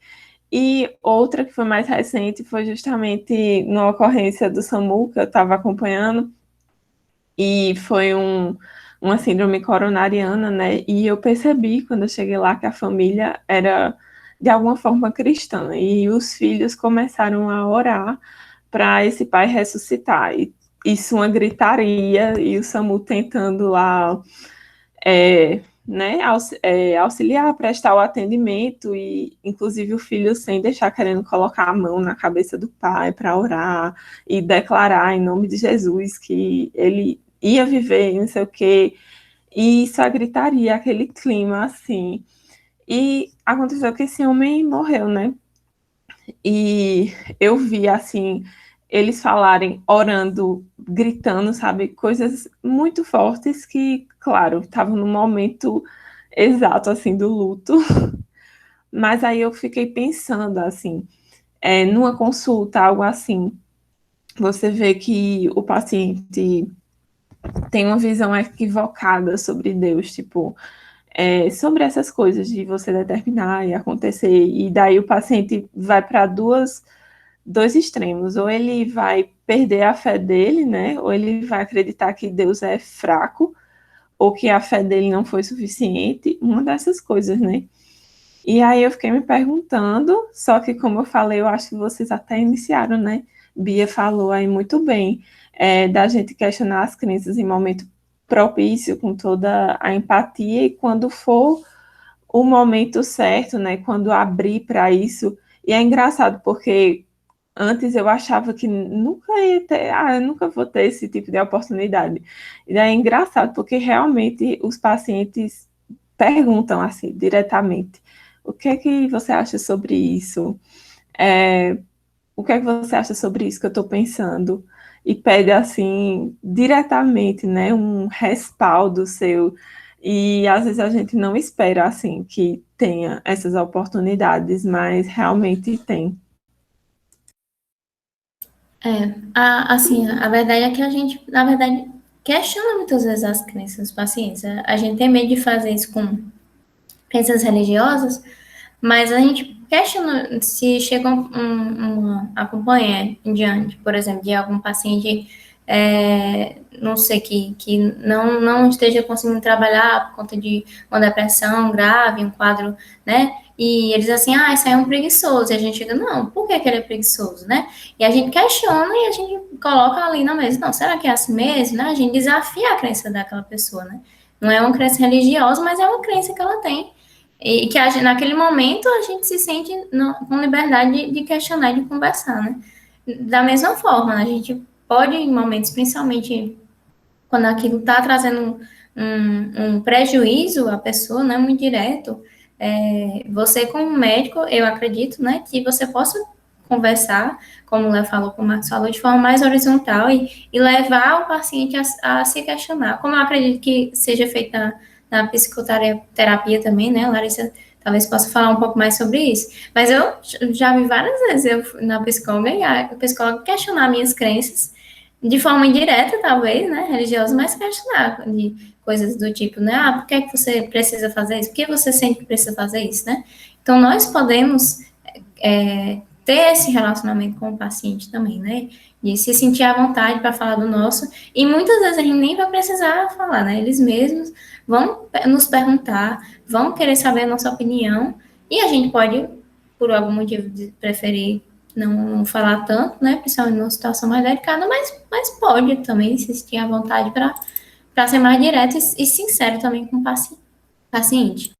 E outra que foi mais recente foi justamente numa ocorrência do SAMU, que eu estava acompanhando, e foi uma síndrome coronariana, né? E eu percebi quando eu cheguei lá que a família era de alguma forma cristã, e os filhos começaram a orar para esse pai ressuscitar. E isso uma gritaria, e o SAMU tentando lá né, auxiliar, prestar o atendimento, e inclusive o filho sem deixar, querendo colocar a mão na cabeça do pai para orar e declarar em nome de Jesus que ele ia viver, não sei o quê, e isso a gritaria, aquele clima assim. E aconteceu que esse homem morreu, né? E eu vi assim eles falarem, orando, gritando, sabe, coisas muito fortes que, claro, estavam no momento exato assim do luto. Mas aí eu fiquei pensando assim, numa consulta, algo assim, você vê que o paciente tem uma visão equivocada sobre Deus, tipo, sobre essas coisas de você determinar e acontecer, e daí o paciente vai para dois extremos, ou ele vai perder a fé dele, né, ou ele vai acreditar que Deus é fraco, ou que a fé dele não foi suficiente, uma dessas coisas, né. E aí eu fiquei me perguntando, só que como eu falei, eu acho que vocês até iniciaram, né, Bia falou aí muito bem, da gente questionar as crenças em momento propício, com toda a empatia, e quando for o momento certo, né, quando abrir para isso. E é engraçado porque antes eu achava que nunca ia ter, eu nunca vou ter esse tipo de oportunidade. E daí é engraçado, porque realmente os pacientes perguntam assim, diretamente, o que é que você acha sobre isso? O que é que você acha sobre isso que eu estou pensando? E pede assim, diretamente, né, um respaldo seu. E às vezes a gente não espera assim que tenha essas oportunidades, mas realmente tem. Assim, a verdade é que a gente, na verdade, questiona muitas vezes as crenças dos pacientes. A gente tem medo de fazer isso com crenças religiosas, mas a gente questiona se chega uma acompanhante diante, por exemplo, de algum paciente, não sei, que não esteja conseguindo trabalhar por conta de uma depressão grave, um quadro, né, e eles assim, isso aí é um preguiçoso, e a gente diga, não, por que ele é preguiçoso, né? E a gente questiona e a gente coloca ali na mesa, não, será que é assim mesmo, né? A gente desafia a crença daquela pessoa, né? Não é uma crença religiosa, mas é uma crença que ela tem. E que naquele momento a gente se sente com liberdade de questionar e de conversar, né? Da mesma forma, a gente pode, em momentos, principalmente quando aquilo está trazendo um prejuízo à pessoa, né, muito direto, você como médico, eu acredito, né, que você possa conversar, como o Léo falou, como o Marcos falou, de forma mais horizontal e levar o paciente a se questionar, como eu acredito que seja feita na psicoterapia também, né, Larissa talvez possa falar um pouco mais sobre isso, mas eu já vi várias vezes na psicóloga e a psicóloga questionar minhas crenças, de forma indireta, talvez, né, religiosa, mas questionar de coisas do tipo, né, por que é que você precisa fazer isso? Por que você sente que precisa fazer isso, né? Então, nós podemos ter esse relacionamento com o paciente também, né, de se sentir à vontade para falar do nosso, e muitas vezes a gente nem vai precisar falar, né, eles mesmos vão nos perguntar, vão querer saber a nossa opinião, e a gente pode, por algum motivo, preferir não falar tanto, né, principalmente numa situação mais delicada, mas pode também se sentir à vontade para ser mais direto e sincero também com o paciente.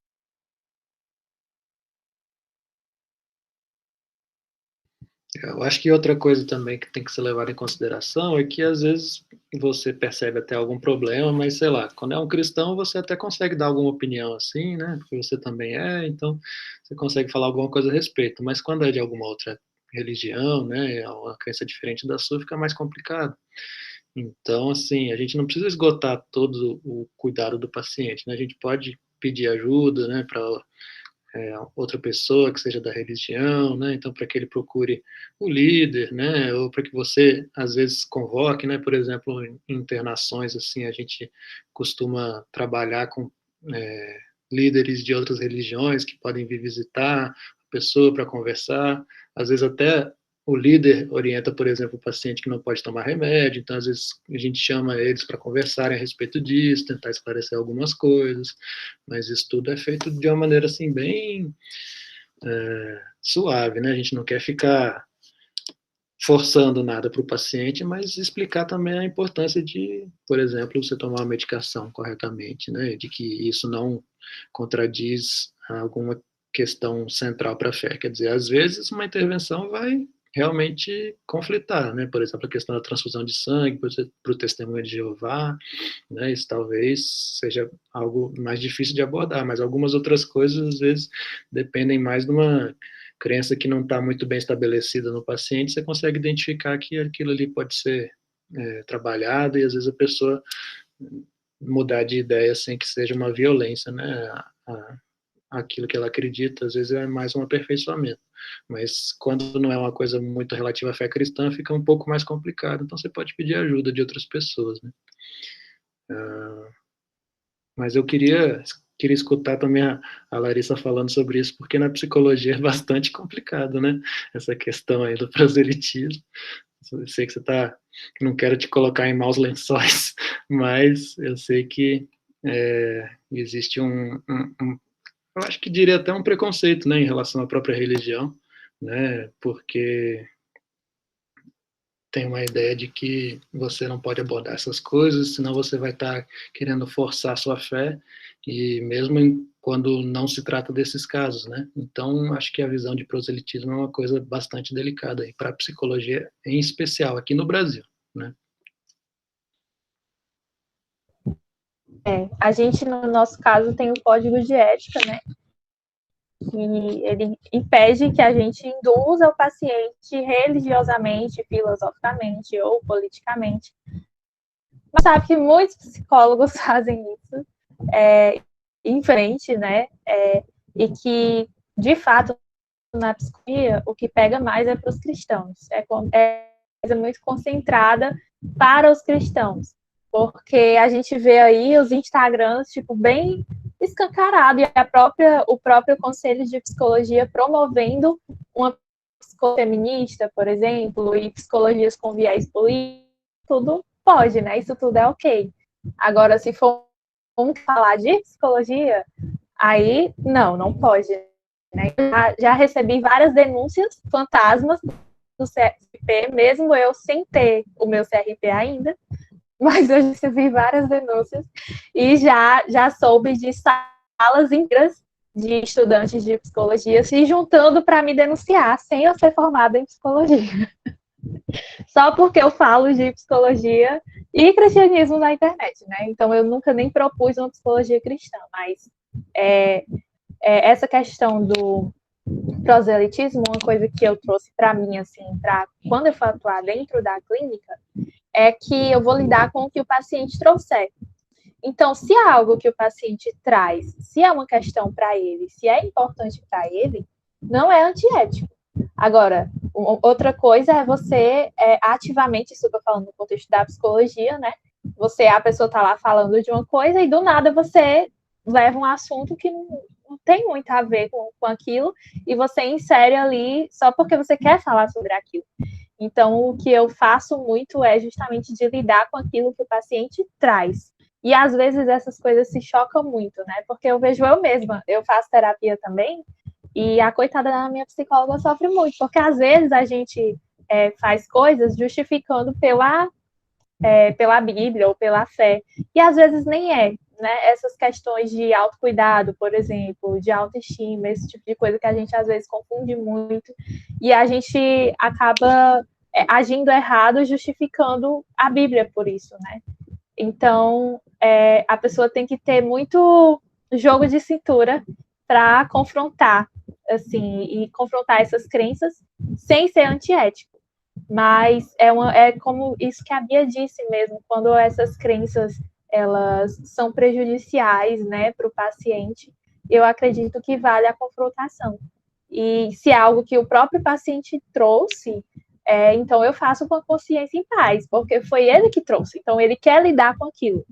Eu acho que outra coisa também que tem que ser levada em consideração é que às vezes você percebe até algum problema, mas sei lá, quando é um cristão você até consegue dar alguma opinião assim, né? Porque você também então você consegue falar alguma coisa a respeito. Mas quando é de alguma outra religião, né, é uma crença diferente da sua, fica mais complicado. Então, assim, a gente não precisa esgotar todo o cuidado do paciente, né? A gente pode pedir ajuda, né, para outra pessoa que seja da religião, né? Então, para que ele procure o líder, né? Ou para que você, às vezes, convoque, né? Por exemplo, em internações, assim, a gente costuma trabalhar com líderes de outras religiões que podem vir visitar a pessoa para conversar. Às vezes, até o líder orienta, por exemplo, o paciente que não pode tomar remédio, então às vezes a gente chama eles para conversarem a respeito disso, tentar esclarecer algumas coisas, mas isso tudo é feito de uma maneira assim bem suave, né? A gente não quer ficar forçando nada para o paciente, mas explicar também a importância de, por exemplo, você tomar uma medicação corretamente, né? De que isso não contradiz alguma questão central para a fé. Quer dizer, às vezes uma intervenção vai realmente conflitar, né? Por exemplo, a questão da transfusão de sangue para o testemunho de Jeová, né? Isso talvez seja algo mais difícil de abordar, mas algumas outras coisas às vezes dependem mais de uma crença que não está muito bem estabelecida no paciente, você consegue identificar que aquilo ali pode ser trabalhado e às vezes a pessoa mudar de ideia sem que seja uma violência, né? Aquilo que ela acredita, às vezes é mais um aperfeiçoamento. Mas quando não é uma coisa muito relativa à fé cristã, fica um pouco mais complicado. Então você pode pedir ajuda de outras pessoas, né? Mas eu queria escutar também a Larissa falando sobre isso, porque na psicologia é bastante complicado, né? Essa questão aí do proselitismo. Eu sei que você não quero te colocar em maus lençóis, mas eu sei que existe eu acho que diria até um preconceito, né, em relação à própria religião, né, porque tem uma ideia de que você não pode abordar essas coisas, senão você vai estar querendo forçar a sua fé, e mesmo quando não se trata desses casos, né? Então, acho que a visão de proselitismo é uma coisa bastante delicada para a psicologia, em especial aqui no Brasil, né? A gente, no nosso caso, tem o código de ética, né? Que ele impede que a gente induza o paciente religiosamente, filosoficamente ou politicamente. Mas sabe que muitos psicólogos fazem isso em frente, né? E que, de fato, na psicologia, o que pega mais é para os cristãos. É coisa muito concentrada para os cristãos. Porque a gente vê aí os Instagrams, tipo, bem escancarado, e o próprio Conselho de Psicologia promovendo uma psicologia feminista, por exemplo, e psicologias com viés político, tudo pode, né? Isso tudo é ok. Agora, se for falar de psicologia, aí não pode, né? Já recebi várias denúncias fantasmas do CRP, mesmo eu sem ter o meu CRP ainda, mas eu recebi várias denúncias e já soube de salas inteiras de estudantes de psicologia se juntando para me denunciar, sem eu ser formada em psicologia. Só porque eu falo de psicologia e cristianismo na internet, né? Então eu nunca nem propus uma psicologia cristã, mas essa questão do proselitismo, uma coisa que eu trouxe para mim, assim, para quando eu for atuar dentro da clínica, é que eu vou lidar com o que o paciente trouxer. Então, se é algo que o paciente traz, se é uma questão para ele, se é importante para ele, não é antiético. Agora, outra coisa é você ativamente, isso que eu estou falando no contexto da psicologia, né? A pessoa está lá falando de uma coisa e do nada você leva um assunto que não tem muito a ver com aquilo e você insere ali só porque você quer falar sobre aquilo. Então, o que eu faço muito é justamente de lidar com aquilo que o paciente traz. E, às vezes, essas coisas se chocam muito, né? Porque eu vejo eu mesma, eu faço terapia também, e a coitada da minha psicóloga sofre muito, porque, às vezes, a gente faz coisas justificando pela Bíblia ou pela fé, e, às vezes, nem é, né? Essas questões de autocuidado, por exemplo, de autoestima, esse tipo de coisa que a gente, às vezes, confunde muito, e a gente acaba agindo errado, justificando a Bíblia por isso, né? Então, a pessoa tem que ter muito jogo de cintura para confrontar, assim, e confrontar essas crenças sem ser antiético. Mas é como isso que a Bia disse mesmo, quando essas crenças elas são prejudiciais, né, para o paciente, eu acredito que vale a confrontação. E se é algo que o próprio paciente trouxe, então eu faço com a consciência em paz, porque foi ele que trouxe, então ele quer lidar com aquilo.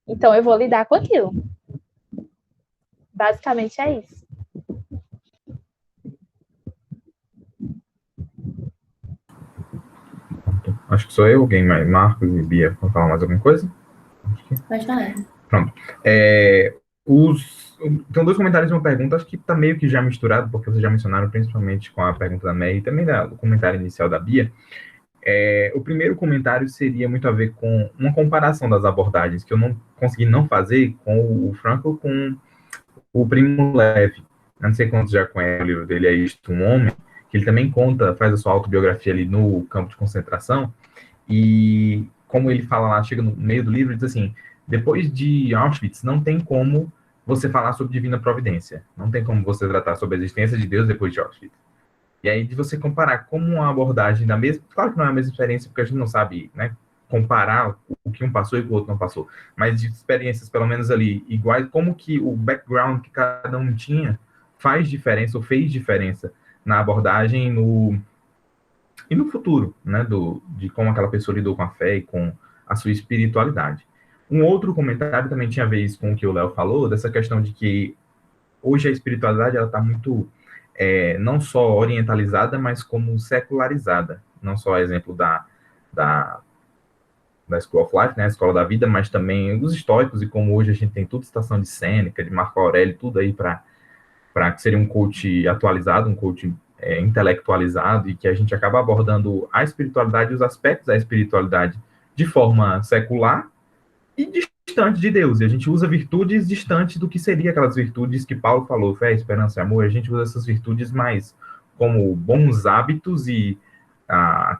Então eu vou lidar com aquilo. Basicamente é isso. Acho que sou eu, alguém mais, Marcos e Bia, vão falar mais alguma coisa? Pode falar. Pronto. Tem dois comentários e uma pergunta, acho que está meio que já misturado, porque vocês já mencionaram principalmente com a pergunta da May e também do comentário inicial da Bia. O primeiro comentário seria muito a ver com uma comparação das abordagens, que eu não consegui não fazer com o Frankl com o Primo Levi. Não sei quantos já conhecem o livro dele, É Isto um Homem, que ele também faz a sua autobiografia ali no campo de concentração, e como ele fala lá, chega no meio do livro e diz assim, depois de Auschwitz, não tem como você falar sobre divina providência, não tem como você tratar sobre a existência de Deus depois de Auschwitz. E aí de você comparar como uma abordagem da mesma, claro que não é a mesma experiência, porque a gente não sabe, né, comparar o que um passou e o outro não passou, mas de experiências pelo menos ali iguais, como que o background que cada um tinha faz diferença ou fez diferença na abordagem e no futuro, né, de como aquela pessoa lidou com a fé e com a sua espiritualidade. Um outro comentário também tinha a ver com o que o Léo falou, dessa questão de que hoje a espiritualidade ela está muito não só orientalizada, mas como secularizada. Não só exemplo da School of Life, né, a Escola da Vida, mas também os estoicos, e como hoje a gente tem toda a citação de Sêneca, de Marco Aurélio, tudo aí para que seria um coach atualizado, um coach intelectualizado, e que a gente acaba abordando a espiritualidade e os aspectos da espiritualidade de forma secular e distante de Deus. E a gente usa virtudes distantes do que seria aquelas virtudes que Paulo falou, fé, esperança e amor. A gente usa essas virtudes mais como bons hábitos e a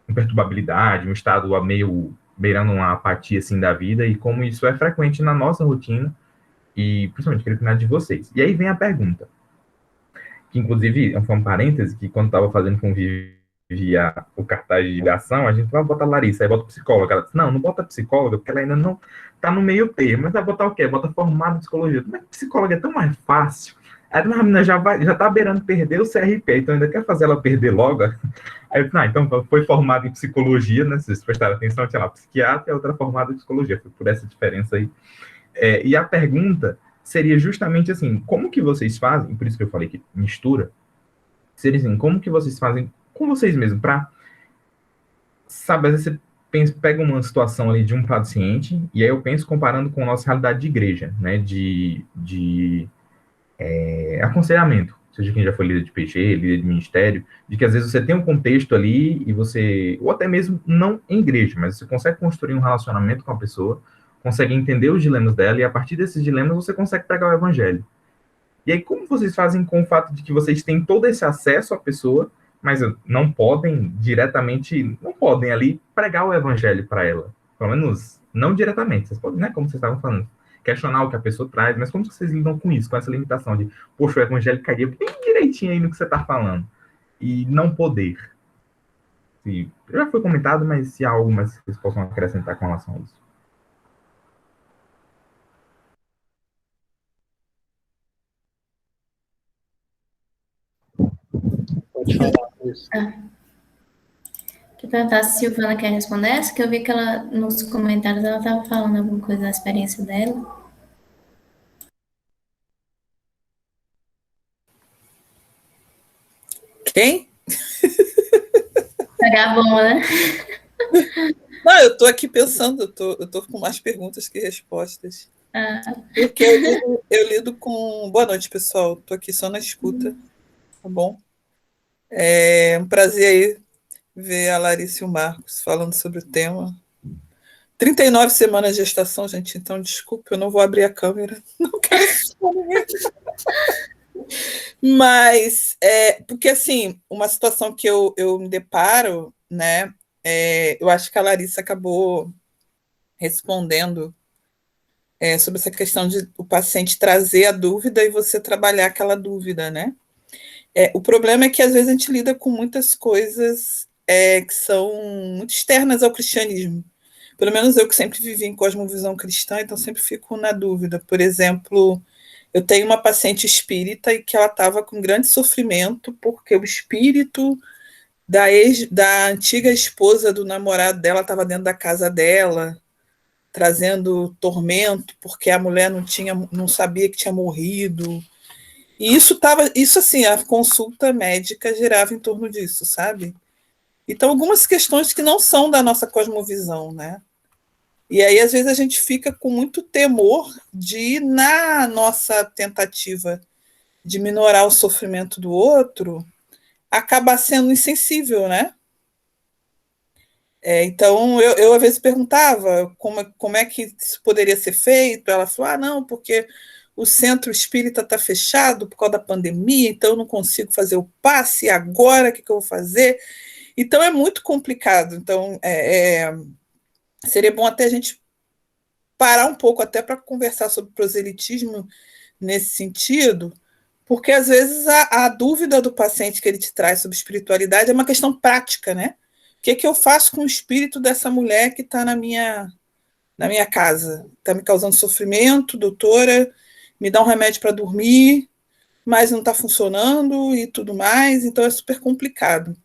imperturbabilidade, um estado meio beirando uma apatia assim da vida, e como isso é frequente na nossa rotina, e principalmente queria terminar de vocês. E aí vem a pergunta, que inclusive foi um parêntese, que quando estava fazendo convívio via o cartaz de ligação, a gente vai botar Larissa, aí bota psicóloga. Ela disse, não bota psicóloga, porque ela ainda não está no meio termo, mas vai botar o quê? Bota formada em psicologia. Como é que psicóloga é tão mais fácil? Aí a menina já tá beirando perder o CRP, então ainda quer fazer ela perder logo? Aí eu disse, então foi formada em psicologia, né? Se vocês prestaram atenção, tinha lá psiquiatra e a outra formada em psicologia, foi por essa diferença aí. E a pergunta seria justamente assim, como que vocês fazem, por isso que eu falei que mistura, seria assim, como que vocês fazem com vocês mesmos, para, sabe, às vezes você pega uma situação ali de um paciente, e aí eu penso comparando com a nossa realidade de igreja, né, aconselhamento, seja quem já foi líder de PG, líder de ministério, de que às vezes você tem um contexto ali e você, ou até mesmo não em igreja, mas você consegue construir um relacionamento com a pessoa, consegue entender os dilemas dela e a partir desses dilemas você consegue pregar o evangelho. E aí como vocês fazem com o fato de que vocês têm todo esse acesso à pessoa, mas não podem diretamente, não podem ali pregar o evangelho para ela? Pelo menos não diretamente, vocês podem, né, como vocês estavam falando, questionar o que a pessoa traz, mas como vocês lidam com isso, com essa limitação de, poxa, o evangelho cairia bem direitinho aí no que você está falando, e não poder? Já foi comentado, mas se há algo mais que vocês possam acrescentar com relação a isso. Pode falar isso. Deixa eu perguntar se a Silvana quer responder essa, que eu vi que ela, nos comentários, ela estava falando alguma coisa da experiência dela. Quem? Pegar bom, né? Não, eu estou aqui pensando, eu tô com mais perguntas que respostas. Porque eu lido com... Boa noite, pessoal. Estou aqui só na escuta, tá bom? É um prazer aí ver a Larissa e o Marcos falando sobre o tema. 39 semanas de gestação, gente, então desculpa, eu não vou abrir a câmera. Não quero assustar ninguém. Mas, porque assim, uma situação que eu me deparo, né, eu acho que a Larissa acabou respondendo sobre essa questão de o paciente trazer a dúvida e você trabalhar aquela dúvida, né? O problema é que às vezes a gente lida com muitas coisas que são muito externas ao cristianismo. Pelo menos eu que sempre vivi em cosmovisão cristã, então sempre fico na dúvida. Por exemplo, eu tenho uma paciente espírita e que ela estava com grande sofrimento porque o espírito da antiga esposa do namorado dela estava dentro da casa dela, trazendo tormento porque a mulher não sabia que tinha morrido. E isso assim, a consulta médica girava em torno disso, sabe? Então, algumas questões que não são da nossa cosmovisão, né? E aí, às vezes, a gente fica com muito temor de, na nossa tentativa de minorar o sofrimento do outro, acabar sendo insensível, né? Então, eu às vezes perguntava como é que isso poderia ser feito. Ela falou, não, porque o centro espírita está fechado por causa da pandemia, então eu não consigo fazer o passe, e agora o que eu vou fazer? Então, é muito complicado. Então, seria bom até a gente parar um pouco até para conversar sobre proselitismo nesse sentido, porque às vezes a dúvida do paciente que ele te traz sobre espiritualidade é uma questão prática, né? O que eu faço com o espírito dessa mulher que está na minha casa? Está me causando sofrimento, doutora, me dá um remédio para dormir, mas não está funcionando e tudo mais, então é super complicado.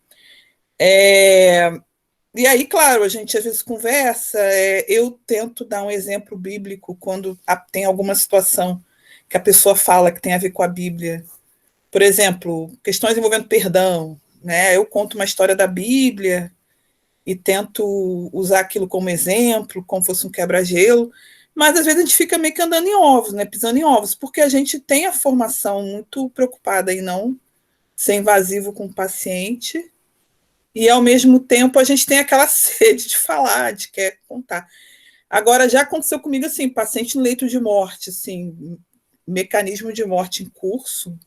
E aí, claro, a gente às vezes conversa, eu tento dar um exemplo bíblico quando tem alguma situação que a pessoa fala que tem a ver com a Bíblia. Por exemplo, questões envolvendo perdão, né? Eu conto uma história da Bíblia e tento usar aquilo como exemplo, como fosse um quebra-gelo, mas às vezes a gente fica meio que andando em ovos, né? Pisando em ovos, porque a gente tem a formação muito preocupada em não ser invasivo com o paciente, e ao mesmo tempo a gente tem aquela sede de falar, de quer contar. Agora, já aconteceu comigo assim, paciente no leito de morte, assim, mecanismo de morte em curso,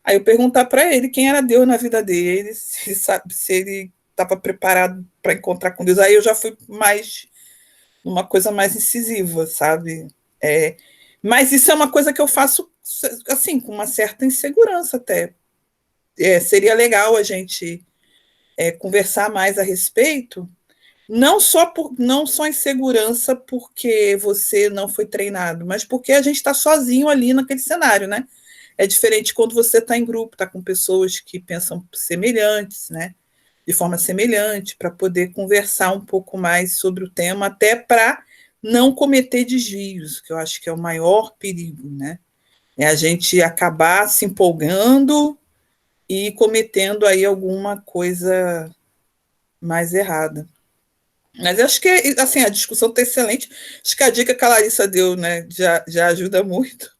aí eu perguntar para ele quem era Deus na vida dele, se ele estava preparado para encontrar com Deus. Aí eu já fui mais uma coisa mais incisiva, sabe? Mas isso é uma coisa que eu faço assim com uma certa insegurança até. Seria legal a gente conversar mais a respeito, não só insegurança porque você não foi treinado, mas porque a gente está sozinho ali naquele cenário, né? É diferente quando você está em grupo, está com pessoas que pensam semelhantes, né? De forma semelhante, para poder conversar um pouco mais sobre o tema, até para não cometer desvios, que eu acho que é o maior perigo, né? É a gente acabar se empolgando e cometendo aí alguma coisa mais errada. Mas acho que assim, a discussão está excelente. Acho que a dica que a Larissa deu, né, já ajuda muito.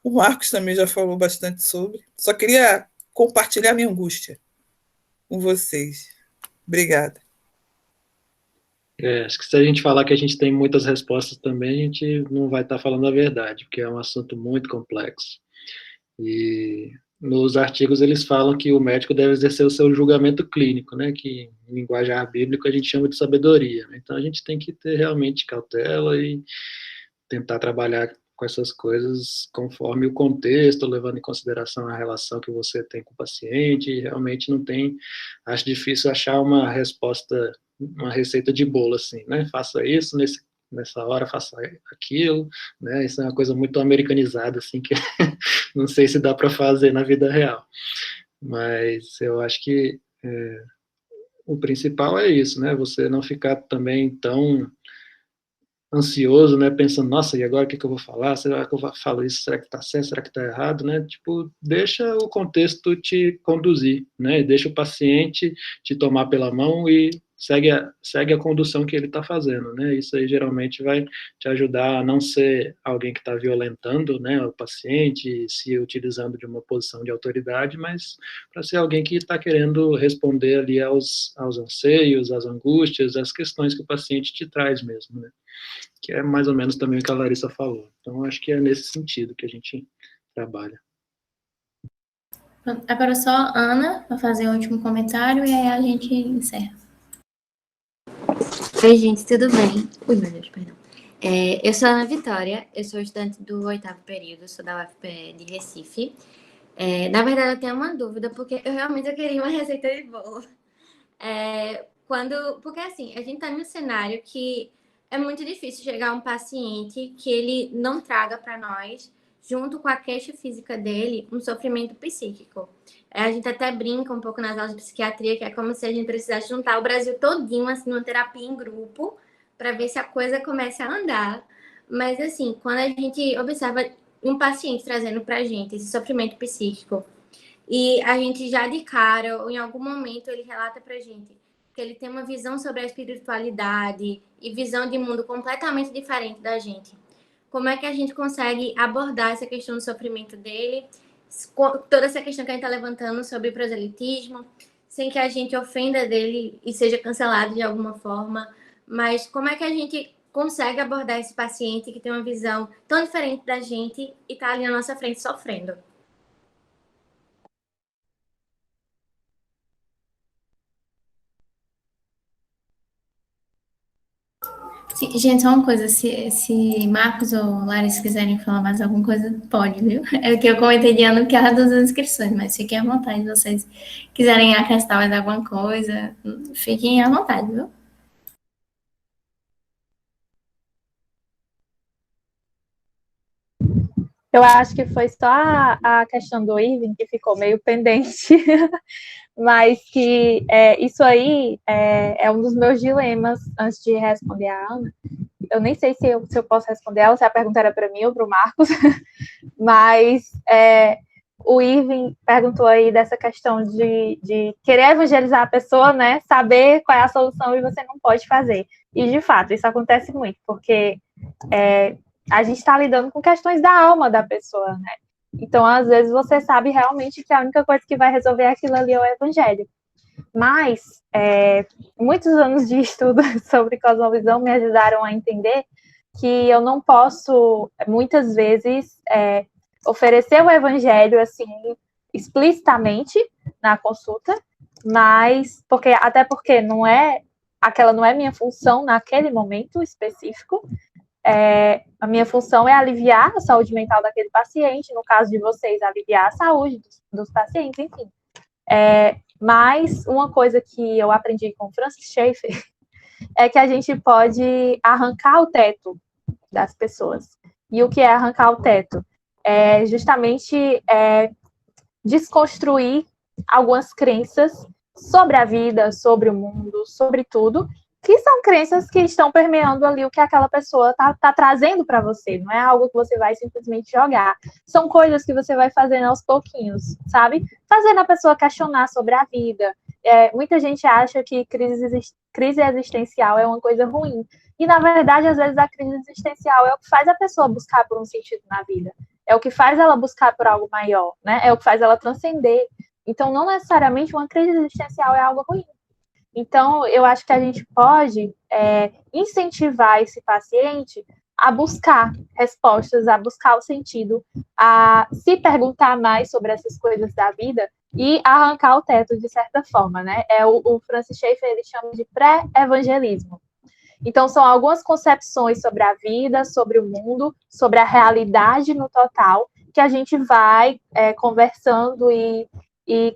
O Marcos também já falou bastante sobre. Só queria compartilhar minha angústia com vocês. Obrigada. Acho que se a gente falar que a gente tem muitas respostas também, a gente não vai estar falando a verdade, porque é um assunto muito complexo. E nos artigos eles falam que o médico deve exercer o seu julgamento clínico, né, que em linguajar bíblico a gente chama de sabedoria, né? Então a gente tem que ter realmente cautela e tentar trabalhar com essas coisas conforme o contexto, levando em consideração a relação que você tem com o paciente, e realmente não tem, acho difícil achar uma resposta, uma receita de bolo, assim, né, faça isso, nessa hora faça aquilo, né, isso é uma coisa muito americanizada, assim, que não sei se dá para fazer na vida real, mas eu acho que o principal é isso, né, você não ficar também tão ansioso, né, pensando, nossa, e agora o que eu vou falar? Será que eu falo isso? Será que tá certo? Será que tá errado, né? Tipo, deixa o contexto te conduzir, né? Deixa o paciente te tomar pela mão e segue a condução que ele está fazendo, né? Isso aí geralmente vai te ajudar a não ser alguém que está violentando, né, o paciente, se utilizando de uma posição de autoridade, mas para ser alguém que está querendo responder ali aos anseios, às angústias, às questões que o paciente te traz mesmo, né? Que é mais ou menos também o que a Larissa falou. Então, acho que é nesse sentido que a gente trabalha. Agora só a Ana vai fazer o último comentário e aí a gente encerra. Oi, gente, tudo bem? Ui, meu Deus, perdão. Eu sou a Ana Vitória, eu sou estudante do 8º período, sou da UFPE de Recife. Na verdade, eu tenho uma dúvida, porque eu queria uma receita de bolo. Porque, assim, a gente está num cenário que é muito difícil chegar a um paciente que ele não traga para nós, junto com a queixa física dele, um sofrimento psíquico. A gente até brinca um pouco nas aulas de psiquiatria, que é como se a gente precisasse juntar o Brasil todinho, assim, numa terapia em grupo, para ver se a coisa começa a andar. Mas, assim, quando a gente observa um paciente trazendo para a gente esse sofrimento psíquico, e a gente já de cara, ou em algum momento, ele relata para a gente que ele tem uma visão sobre a espiritualidade e visão de mundo completamente diferente da gente. Como é que a gente consegue abordar essa questão do sofrimento dele, toda essa questão que a gente está levantando sobre proselitismo, sem que a gente ofenda dele e seja cancelado de alguma forma, mas como é que a gente consegue abordar esse paciente que tem uma visão tão diferente da gente e está ali na nossa frente sofrendo? Gente, só uma coisa, se Marcos ou Larissa quiserem falar mais alguma coisa, pode, viu? É o que eu comentei de ano que era das inscrições, mas fiquem à vontade, se vocês quiserem acrescentar mais alguma coisa, fiquem à vontade, viu? Eu acho que foi só a questão do Irving que ficou meio pendente, mas que isso aí é um dos meus dilemas antes de responder a Ana. Eu nem sei se eu posso responder ela, se a pergunta era para mim ou para o Marcos, mas o Irving perguntou aí dessa questão de querer evangelizar a pessoa, né? Saber qual é a solução e você não pode fazer. E, de fato, isso acontece muito, porque a gente está lidando com questões da alma da pessoa, né? Então, às vezes, você sabe realmente que a única coisa que vai resolver aquilo ali é o evangelho. Mas, muitos anos de estudo sobre cosmovisão me ajudaram a entender que eu não posso, muitas vezes, oferecer o evangelho, assim, explicitamente na consulta, mas, até porque aquela não é minha função naquele momento específico. A minha função é aliviar a saúde mental daquele paciente, no caso de vocês, aliviar a saúde dos pacientes, enfim. Mas uma coisa que eu aprendi com Francis Schaeffer é que a gente pode arrancar o teto das pessoas. E o que é arrancar o teto? É justamente desconstruir algumas crenças sobre a vida, sobre o mundo, sobre tudo, que são crenças que estão permeando ali o que aquela pessoa tá trazendo para você. Não é algo que você vai simplesmente jogar. São coisas que você vai fazendo aos pouquinhos, sabe? Fazendo a pessoa questionar sobre a vida. Muita gente acha que crise existencial é uma coisa ruim. E, na verdade, às vezes, a crise existencial é o que faz a pessoa buscar por um sentido na vida. é o que faz ela buscar por algo maior, né? É o que faz ela transcender. Então, não necessariamente uma crise existencial é algo ruim. Então, eu acho que a gente pode incentivar esse paciente a buscar respostas, a buscar o sentido, a se perguntar mais sobre essas coisas da vida e arrancar o teto, de certa forma, né? O Francis Schaeffer, ele chama de pré-evangelismo. Então, são algumas concepções sobre a vida, sobre o mundo, sobre a realidade no total, que a gente vai conversando e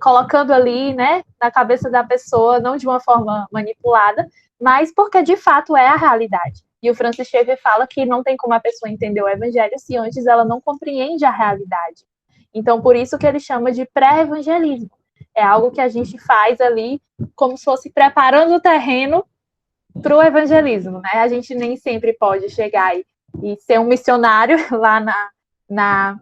colocando ali, né, na cabeça da pessoa, não de uma forma manipulada, mas porque de fato é a realidade. E o Francis Schaeffer fala que não tem como a pessoa entender o evangelho se antes ela não compreende a realidade. Então, por isso que ele chama de pré-evangelismo. É algo que a gente faz ali como se fosse preparando o terreno para o evangelismo, né? A gente nem sempre pode chegar e ser um missionário lá na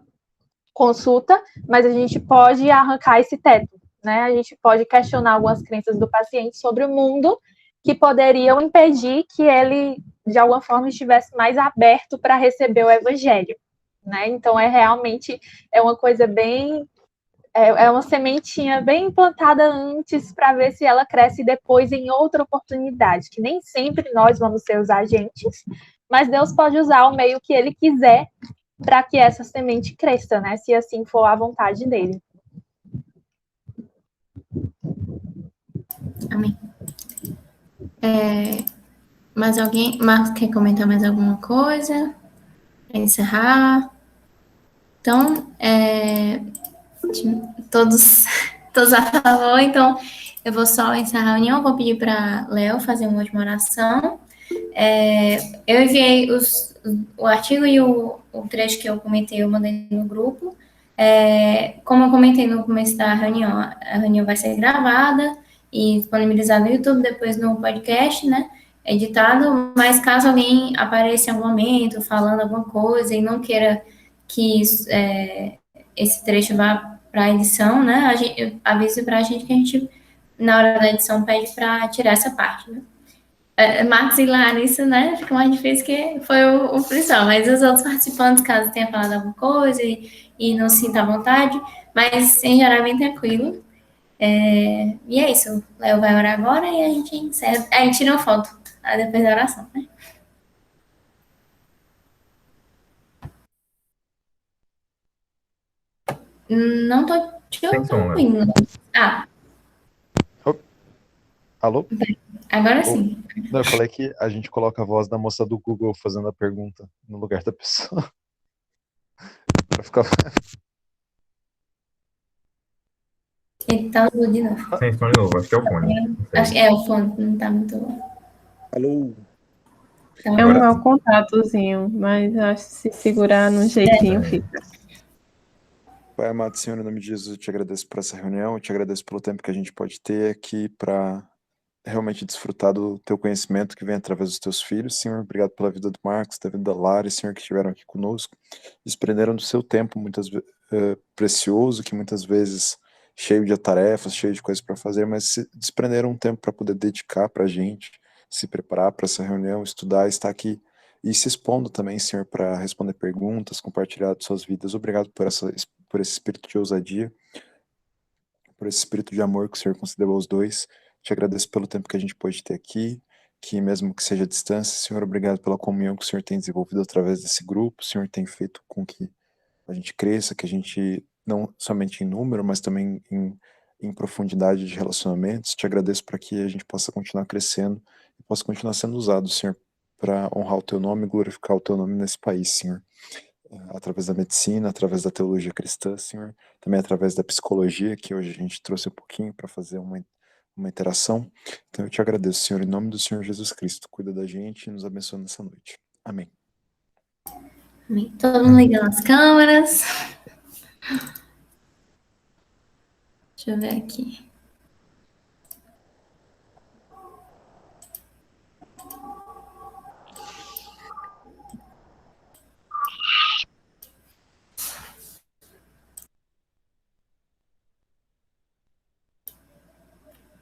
consulta, mas a gente pode arrancar esse teto, né? A gente pode questionar algumas crenças do paciente sobre o mundo que poderiam impedir que ele, de alguma forma, estivesse mais aberto para receber o evangelho, né? Então, realmente uma coisa bem... É uma sementinha bem implantada antes para ver se ela cresce depois em outra oportunidade, que nem sempre nós vamos ser os agentes, mas Deus pode usar o meio que Ele quiser para que essa semente cresça, né? Se assim for a vontade dele. Amém. Mais alguém? Marcos quer comentar mais alguma coisa? Para encerrar? Então, todos a favor, então eu vou só encerrar a reunião, vou pedir para Léo fazer uma última oração. Eu enviei o artigo e o trecho que eu comentei, eu mandei no grupo. Como eu comentei no começo da reunião, a reunião vai ser gravada e disponibilizada no YouTube, depois no podcast, né, editado, mas caso alguém apareça em algum momento falando alguma coisa e não queira que esse trecho vá para a edição, né, avise para a gente que a gente, na hora da edição, pede para tirar essa parte, né. Marcos e Larissa, né, fica mais difícil que foi o principal, mas os outros participantes, caso tenha falado alguma coisa e não se sinta à vontade, mas em geral é bem tranquilo. E é isso, o Léo vai orar agora e a gente encerra. A gente tira uma foto depois da oração, né? Não tô te Sem som, né? ouvindo. Alô? Agora sim. Não, eu falei que a gente coloca a voz da moça do Google fazendo a pergunta no lugar da pessoa. Pra ficar... Ele tá no de novo. Sem som de novo, acho que é o fone. Acho que é o fone, não tá muito. Alô? Então, É um mau contatozinho, mas acho que se segurar num jeitinho fica. Pai amado, Senhor, em nome de Jesus, eu te agradeço por essa reunião, eu te agradeço pelo tempo que a gente pode ter aqui para realmente desfrutar do teu conhecimento que vem através dos teus filhos. Senhor, obrigado pela vida do Marcos, da vida da Lara, Senhor, que estiveram aqui conosco, desprenderam do seu tempo muitas precioso, que muitas vezes cheio de tarefas, cheio de coisas para fazer, mas se desprenderam um tempo para poder dedicar para a gente, se preparar para essa reunião, estudar, estar aqui e se expondo também, Senhor, para responder perguntas, compartilhar de suas vidas. Obrigado por esse espírito de ousadia, por esse espírito de amor que o Senhor concedeu aos dois. Te agradeço pelo tempo que a gente pode ter aqui, que mesmo que seja à distância, Senhor, obrigado pela comunhão que o Senhor tem desenvolvido através desse grupo, o Senhor tem feito com que a gente cresça, que a gente, não somente em número, mas também em profundidade de relacionamentos. Te agradeço para que a gente possa continuar crescendo e possa continuar sendo usado, Senhor, para honrar o teu nome e glorificar o teu nome nesse país, Senhor. Através da medicina, através da teologia cristã, Senhor, também através da psicologia, que hoje a gente trouxe um pouquinho para fazer uma interação. Então eu te agradeço, Senhor, em nome do Senhor Jesus Cristo. Cuida da gente e nos abençoa nessa noite. Amém. Amém. Todo mundo ligando as câmeras. Deixa eu ver aqui.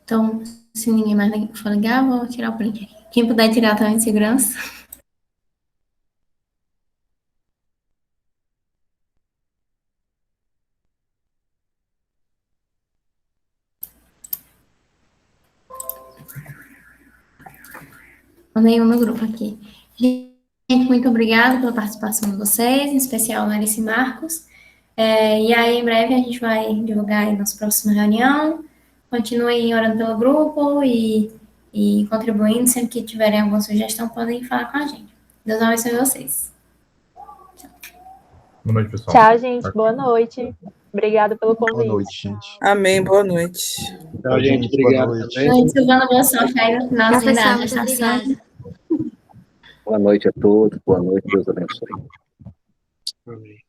Então, se ninguém mais for ligar, vou tirar o print aqui. Quem puder tirar também de segurança. nenhum no grupo aqui. Gente, muito obrigada pela participação de vocês, em especial Larissa e Marcos. E aí, em breve, a gente vai divulgar aí nossa próxima reunião. Continuem orando pelo grupo e contribuindo. Sempre que tiverem alguma sugestão, podem falar com a gente. Deus abençoe vocês. Boa noite, pessoal. Tchau, gente. Boa noite. Obrigada pelo Boa convite. noite, gente. Amém, boa noite. Tchau, gente. Boa Obrigado noite. também. Boa noite, Silvana. Boa sorte aí no finalzinho da Professor, muito gestação. obrigada. Boa noite a todos, boa noite, Deus abençoe. Amém.